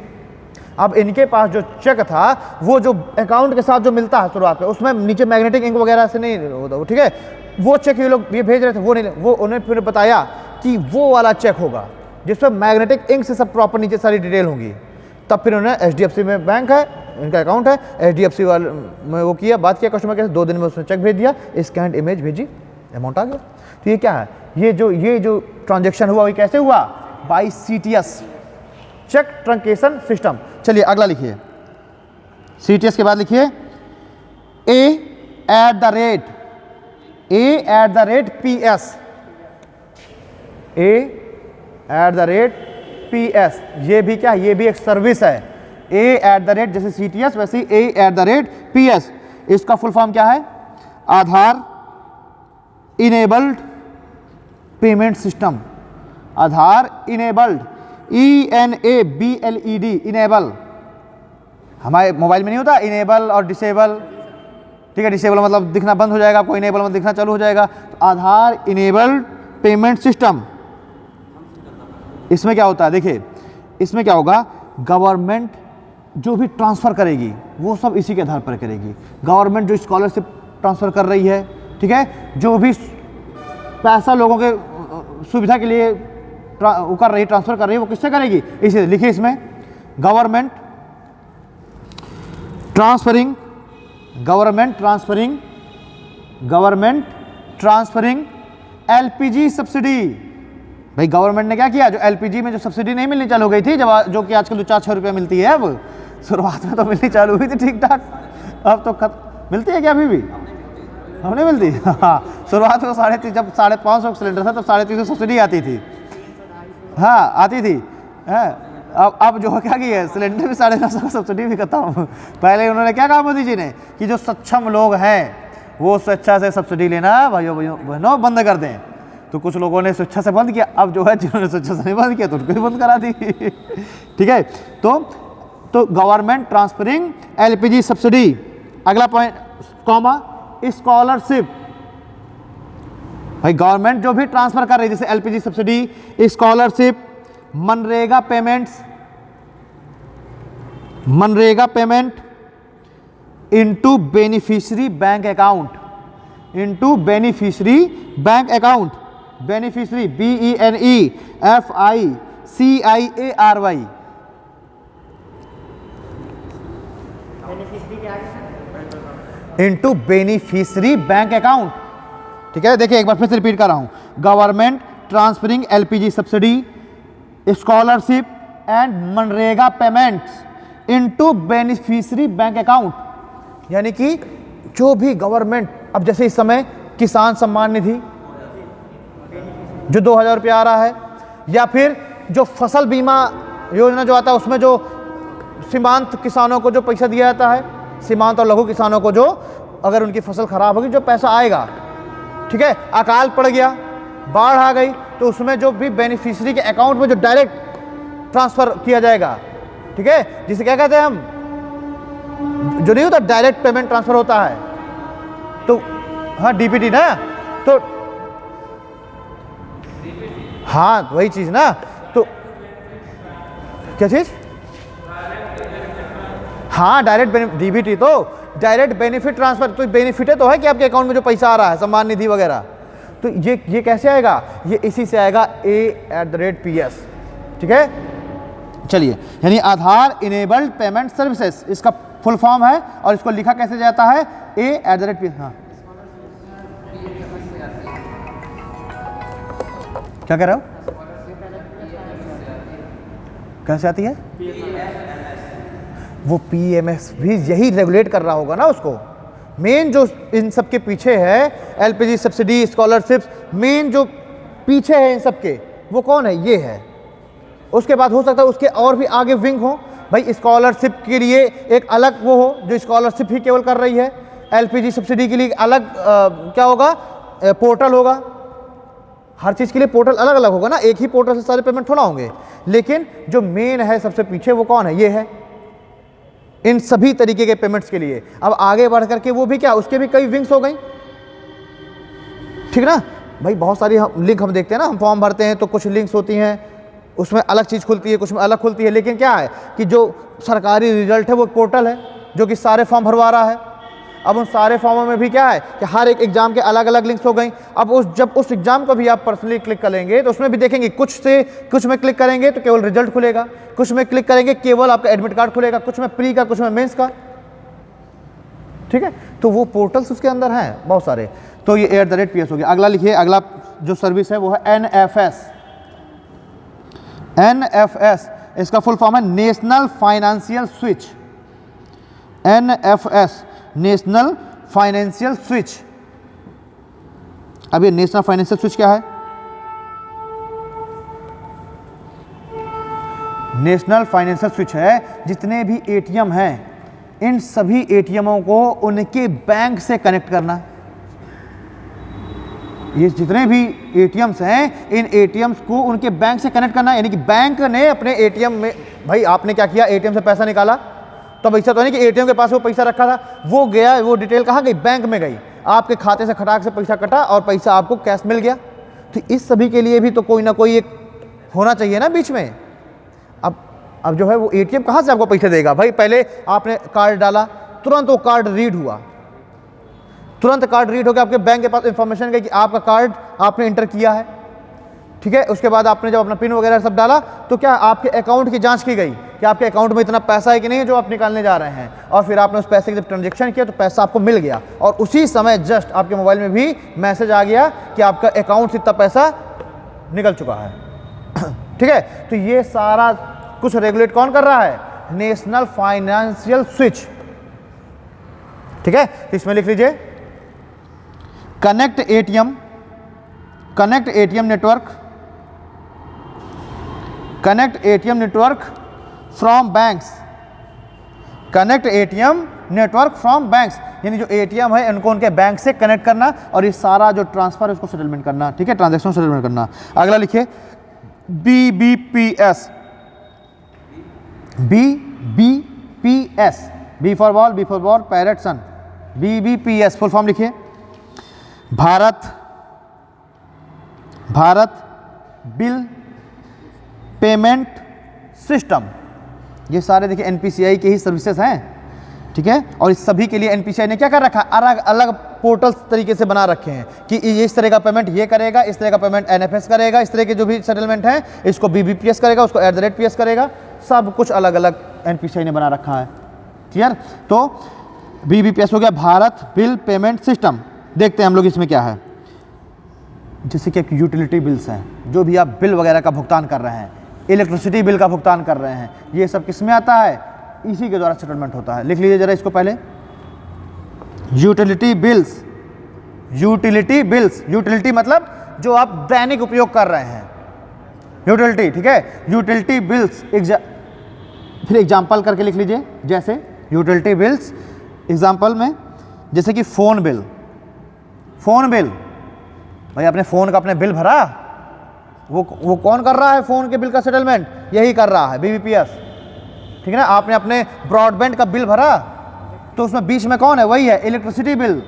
अब इनके पास जो चेक था वो जो अकाउंट के साथ जो मिलता है शुरुआत में, उसमें नीचे मैग्नेटिक इंक वगैरह से नहीं होता, ठीक है, वो चेक ये लोग ये भेज रहे थे, वो नहीं, वो उन्हें फिर बताया कि वो वाला चेक होगा जिसमें मैग्नेटिक इंक से सब प्रॉपर नीचे सारी डिटेल होंगी। तब फिर उन्हें HDFC में बैंक है, इनका अकाउंट है, HDFC वाले में वो किया, बात किया कस्टमर के, 2 दिन में उसने चेक भेज दिया, स्कैन इमेज भेजी, अमाउंट आ गया। तो ये क्या है? ये जो ट्रांजेक्शन हुआ, ये कैसे हुआ? By CTS, cheque truncation system. चलिए अगला लिखिए, CTS के बाद लिखिए A@, a@PS, a@PS, ये भी क्या, ये भी एक सर्विस है। a@ जैसे CTS वैसे ही a@PS। इसका फुल फॉर्म क्या है? आधार इनेबल्ड पेमेंट सिस्टम। आधार इनेबल्ड, ENABLED, इनेबल। हमारे मोबाइल में नहीं होता इनेबल और डिसेबल, ठीक है। डिसेबल मतलब दिखना बंद हो जाएगा, आपको इनेबल मतलब दिखना चालू हो जाएगा। तो आधार इनेबल्ड पेमेंट सिस्टम, इसमें क्या होता है? देखिए इसमें क्या होगा, गवर्नमेंट जो भी ट्रांसफ़र करेगी वो सब इसी के आधार पर करेगी। गवर्नमेंट जो स्कॉलरशिप ट्रांसफ़र कर रही है, ठीक है, जो भी पैसा लोगों के सुविधा के लिए वो कर रही, ट्रांसफ़र कर रही है, वो किससे करेगी? इसे लिखिए इसमें, गवर्नमेंट ट्रांसफरिंग LPG सब्सिडी। भाई गवर्नमेंट ने क्या किया, जो LPG में जो सब्सिडी नहीं मिलनी चालू हो गई थी, जब जो कि आजकल 4-6 रुपये मिलती है, अब शुरुआत में तो मिलनी चालू हुई थी ठीक ठाक, अब तो मिलती है क्या अभी भी? अब नहीं मिलती। हाँ, शुरुआत में 350, जब 550 सिलेंडर था तब 350 सब्सिडी आती थी। हाँ आती थी। अब जो क्या किया है, सिलेंडर भी 950 का सब्सिडी भी खत्म। पहले उन्होंने क्या कहा मोदी जी ने कि जो सक्षम लोग हैं वो स्वेच्छा से सब्सिडी लेना भाइयों बहनों बंद कर दें। तो कुछ लोगों ने स्वेच्छा से बंद किया, अब जो है जिन्होंने स्वेच्छा से नहीं बंद किया तो उनको भी बंद करा दी। ठीक है, तो गवर्नमेंट ट्रांसफरिंग LPG सब्सिडी। अगला पॉइंट कॉमा, स्कॉलरशिप। भाई गवर्नमेंट जो भी ट्रांसफर कर रही है, जैसे LPG subsidy, scholarship, MNREGA payment into beneficiary bank account, beneficiary BENEFICIARY। Into beneficiary bank account. ठीक है, देखिए एक बार फिर से रिपीट कर रहा हूं, government transferring LPG subsidy, scholarship and MNREGA payments into beneficiary bank account. यानी कि जो भी गवर्नमेंट, अब जैसे इस समय किसान सम्मान निधि जो 2000 रुपया आ रहा है, या फिर जो फसल बीमा योजना जो आता है उसमें जो सीमांत किसानों को जो पैसा दिया जाता है, सीमांत और लघु किसानों को जो अगर उनकी फसल खराब होगी जो पैसा आएगा, ठीक है, अकाल पड़ गया, बाढ़ आ गई, तो उसमें जो भी बेनिफिशियरी के अकाउंट में जो डायरेक्ट ट्रांसफ़र किया जाएगा, ठीक है, जिसे क्या कहते हैं हम, जो नहीं होता डायरेक्ट पेमेंट ट्रांसफ़र होता है, तो हाँ DPT ना, तो हाँ वही चीज़ ना, तो क्या चीज़, हाँ डायरेक्ट DBT, तो डायरेक्ट बेनिफिट ट्रांसफर, तो बेनिफिट तो है कि आपके अकाउंट में जो पैसा आ रहा है, सम्मान निधि वगैरह, तो ये कैसे आएगा, ये इसी से आएगा, A@PS। ठीक है, चलिए, यानी आधार इनेबल्ड पेमेंट सर्विसेज इसका फुल फॉर्म है, और इसको लिखा कैसे जाता है, A@PS। हाँ क्या कह रहे हो, कैसे आती है, वो PMS भी यही रेगुलेट कर रहा होगा ना उसको। मेन जो इन सब के पीछे है, LPG सब्सिडी, स्कॉलरशिप्स, मेन जो पीछे है इन सब के, वो कौन है, ये है। उसके बाद हो सकता है उसके और भी आगे विंग हो, भाई स्कॉलरशिप के लिए एक अलग वो हो जो स्कॉलरशिप ही केवल कर रही है, LPG सब्सिडी के लिए अलग क्या होगा, पोर्टल होगा, हर चीज़ के लिए पोर्टल अलग अलग होगा ना, एक ही पोर्टल से सारे पेमेंट थोड़ा होंगे। लेकिन जो मेन है सबसे पीछे वो कौन है, ये है, इन सभी तरीके के पेमेंट्स के लिए। अब आगे बढ़ करके वो भी क्या, उसके भी कई विंग्स हो गई, ठीक ना भाई, बहुत सारी लिंक हम देखते हैं ना, हम फॉर्म भरते हैं तो कुछ लिंक्स होती हैं, उसमें अलग चीज़ खुलती है, कुछ में अलग खुलती है, लेकिन क्या है कि जो सरकारी रिजल्ट है वो पोर्टल है जो कि सारे फॉर्म भरवा रहा है। अब उन सारे फॉर्मों में भी क्या है कि हर एक एग्जाम के अलग अलग लिंक्स हो गई। अब जब उस एग्जाम को भी आप पर्सनली क्लिक करेंगे तो उसमें भी देखेंगे, कुछ में क्लिक करेंगे तो केवल रिजल्ट खुलेगा, कुछ में क्लिक करेंगे केवल आपका एडमिट कार्ड खुलेगा, कुछ में प्री का, कुछ में मेंस का, ठीक है। तो वो पोर्टल्स उसके अंदर हैं बहुत सारे। तो ये A@PS हो गया। अगला लिखिए, अगला जो सर्विस है वो है NFS। इसका फुल फॉर्म है national financial switch. NFS, national financial switch. अब ये नेशनल फाइनेंशियल स्विच क्या है? नेशनल फाइनेंशियल स्विच है जितने भी एटीएम हैं इन सभी एटीएमों को उनके बैंक से कनेक्ट करना। ये जितने भी एटीएम्स हैं इन एटीएम्स को उनके बैंक से कनेक्ट करना, यानी कि बैंक ने अपने एटीएम में, भाई आपने क्या किया, एटीएम से पैसा निकाला, तो ऐसा तो नहीं कि एटीएम के पास वो पैसा रखा था, वो गया, वो डिटेल कहाँ गई, बैंक में गई, आपके खाते से खटाक से पैसा कटा और पैसा आपको कैश मिल गया। तो इस सभी के लिए भी तो कोई ना कोई एक होना चाहिए ना बीच में। अब जो है वो एटीएम कहाँ से आपको पैसे देगा? भाई पहले आपने कार्ड डाला, तुरंत वो कार्ड रीड हुआ, तुरंत कार्ड रीड हो गया, आपके बैंक के पास इंफॉर्मेशन गई कि आपका कार्ड आपने इंटर किया है, ठीक है। उसके बाद आपने जब अपना पिन वगैरह सब डाला तो क्या आपके अकाउंट की जांच की गई कि आपके अकाउंट में इतना पैसा है कि नहीं है जो आप निकालने जा रहे हैं, और फिर आपने उस पैसे की जब ट्रांजेक्शन किया तो पैसा आपको मिल गया, और उसी समय जस्ट आपके मोबाइल में भी मैसेज आ गया कि आपका अकाउंट से इतना पैसा निकल चुका है, ठीक है। तो ये सारा कुछ रेगुलेट कौन कर रहा है? नेशनल फाइनेंशियल स्विच, ठीक है। तो इसमें लिख लीजिए connect ATM network, connect ATM network from banks, connect ATM network from banks, यानी जो एटीएम है उनको उनके बैंक से कनेक्ट करना और ये सारा जो ट्रांसफर है उसको सेटलमेंट करना, ठीक है, ट्रांजैक्शन सेटलमेंट करना। अगला लिखिए BBPS, BBPS, B for ball, B for ball, parrot sun, BBPS full form लिखिए भारत बिल पेमेंट सिस्टम। ये सारे देखिए एनपीसीआई के ही सर्विसेज हैं, ठीक है। और इस सभी के लिए एनपीसीआई ने क्या कर रखा है? अलग अलग पोर्टल्स तरीके से बना रखे हैं कि इस तरह का पेमेंट ये करेगा, इस तरह का पेमेंट एनएफएस करेगा, इस तरह के जो भी सेटलमेंट है इसको बीबीपीएस करेगा, उसको @PS करेगा, सब कुछ अलग अलग एनपीसीआई ने बना रखा है, क्लियर। तो बीबीपीएस हो गया भारत बिल पेमेंट सिस्टम। देखते हैं हम लोग इसमें क्या है। जैसे कि यूटिलिटी बिल्स हैं, जो भी आप बिल वगैरह का भुगतान कर रहे हैं, इलेक्ट्रिसिटी बिल का भुगतान कर रहे हैं, ये सब किस में आता है? इसी के द्वारा सेटलमेंट होता है। लिख लीजिए जरा इसको पहले, यूटिलिटी बिल्स, यूटिलिटी मतलब जो आप दैनिक उपयोग कर रहे हैं, यूटिलिटी, ठीक है। यूटिलिटी बिल्स, फिर एग्जाम्पल करके लिख लीजिए, जैसे यूटिलिटी बिल्स एग्जाम्पल में, जैसे कि फ़ोन बिल, भाई अपने फ़ोन का अपने बिल भरा, वो कौन कर रहा है? फ़ोन के बिल का सेटलमेंट यही कर रहा है, बीबीपीएस, ठीक है ना। आपने अपने ब्रॉडबैंड का बिल भरा तो उसमें बीच में कौन है? वही है इलेक्ट्रिसिटी बिल,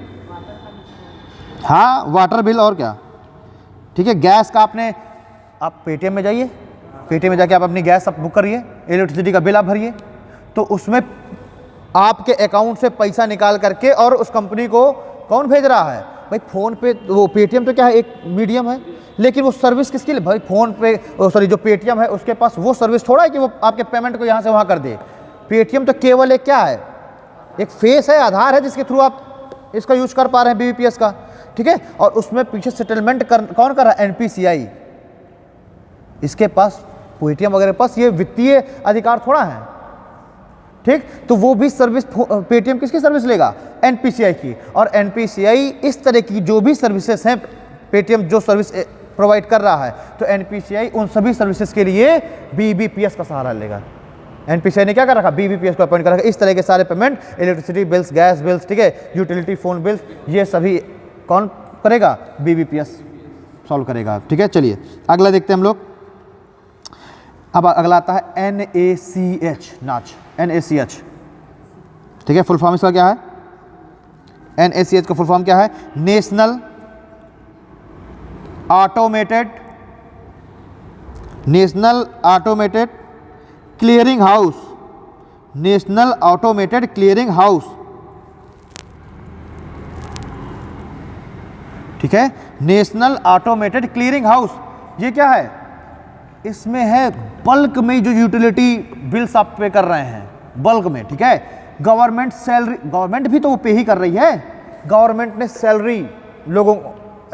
हाँ, वाटर बिल और क्या, ठीक है। गैस का आपने, आप पेटीएम में जाइए, पेटीएम में जाके आप अपनी गैस आप बुक करिए, इलेक्ट्रिसिटी का बिल आप भरिए, तो उसमें आपके अकाउंट से पैसा निकाल करके और उस कंपनी को कौन भेज रहा है? भाई फ़ोन पे, वो पेटीएम तो क्या है, एक मीडियम है, लेकिन वो सर्विस किसके लिए? भाई फ़ोन पे, सॉरी, जो पेटीएम है उसके पास वो सर्विस थोड़ा है कि वो आपके पेमेंट को यहाँ से वहाँ कर दे। पेटीएम तो केवल एक क्या है? एक फेस है, आधार है, जिसके थ्रू आप इसका यूज कर पा रहे हैं बीबीपीएस का, ठीक है। और उसमें पीछे सेटलमेंट कौन कर रहा है? एनपीसीआई। इसके पास, पेटीएम वगैरह के पास ये वित्तीय अधिकार थोड़ा है, ठीक। तो वो भी सर्विस पेटीएम किसकी सर्विस लेगा? एनपीसीआई की। और एनपीसीआई इस तरह की जो भी सर्विसेज हैं, पेटीएम जो सर्विस प्रोवाइड कर रहा है, तो एनपीसीआई उन सभी सर्विसेज के लिए बीबीपीएस का सहारा लेगा। एनपीसीआई ने क्या कर रखा? बीबीपीएस को अपॉइंट कर रखा। इस तरह के सारे payment, electricity bills, gas bills, ठीक है, यूटिलिटी फ़ोन बिल्स, ये सभी कौन करेगा? बीबीपीएस सॉल्व करेगा, ठीक है। चलिए अगला देखते हैं हम लोग। अब अगला आता है NACH, नाच, NACH, ठीक है। फुल फॉर्म इसका क्या है? NACH का फुल फॉर्म क्या है? National automated clearing house, national automated clearing house, ठीक है। नेशनल ऑटोमेटेड क्लियरिंग हाउस, ये क्या है? इसमें है बल्क में जो यूटिलिटी बिल्स आप पे कर रहे हैं, बल्क में, ठीक है। गवर्नमेंट सैलरी, गवर्नमेंट भी तो वो पे ही कर रही है, गवर्नमेंट ने सैलरी लोगों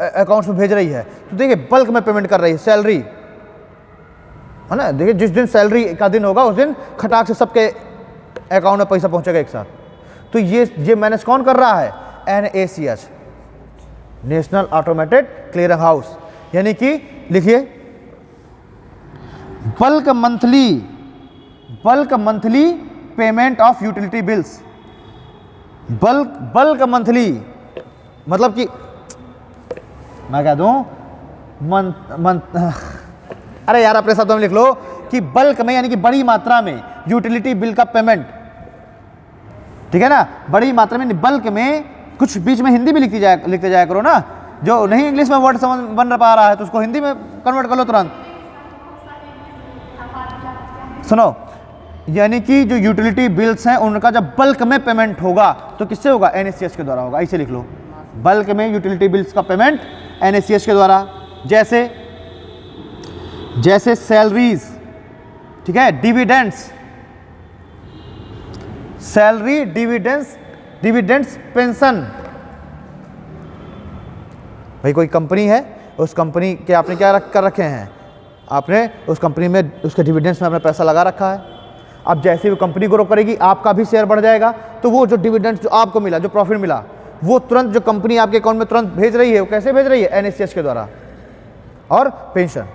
अकाउंट्स में भेज रही है, तो देखिए बल्क में पेमेंट कर रही है, सैलरी है ना। देखिए जिस दिन सैलरी का दिन होगा उस दिन खटाक से सबके अकाउंट में पैसा पहुंचेगा एक साथ। तो ये मैनेज कौन कर रहा है? NACH, national automated clearing house, यानी कि लिखिए bulk monthly payment of utility bills. Bulk monthly मतलब कि मैं कह दूं अरे यार अपने शब्दों में लिख लो कि बल्क में यानी कि बड़ी मात्रा में यूटिलिटी बिल का पेमेंट, ठीक है ना, बड़ी मात्रा में बल्क में, कुछ बीच में हिंदी भी लिखते जाया करो ना, जो नहीं इंग्लिश में वर्ड समझ बन पा रहा है तो उसको हिंदी में कन्वर्ट कर लो तुरंत। सुनो, यानी कि जो यूटिलिटी बिल्स हैं उनका जब बल्क में पेमेंट होगा तो किससे होगा, एनएसीएस के द्वारा होगा। इसे लिख लो, बल्क में यूटिलिटी बिल्स का पेमेंट एनएसीएस के द्वारा, जैसे सैलरीज, ठीक है, डिविडेंड्स, सैलरी, डिविडेंड्स, पेंशन। भाई कोई कंपनी है, उस कंपनी के आपने क्या कर रखे हैं, आपने उस कंपनी में उसके डिविडेंड्स में अपना पैसा लगा रखा है। अब जैसे वो कंपनी ग्रो करेगी आपका भी शेयर बढ़ जाएगा, तो वो जो डिविडेंड्स जो आपको मिला, जो प्रॉफिट मिला, वो तुरंत जो कंपनी आपके अकाउंट में तुरंत भेज रही है, वो कैसे भेज रही है, एनएसीएस के द्वारा, और पेंशन।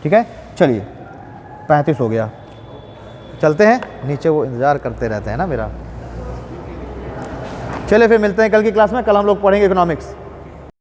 ठीक है, चलिए 35 हो गया, चलते हैं नीचे, वो इंतज़ार करते रहते हैं ना मेरा। चलिए फिर मिलते हैं कल की क्लास में। कल हम लोग पढ़ेंगे इकोनॉमिक्स।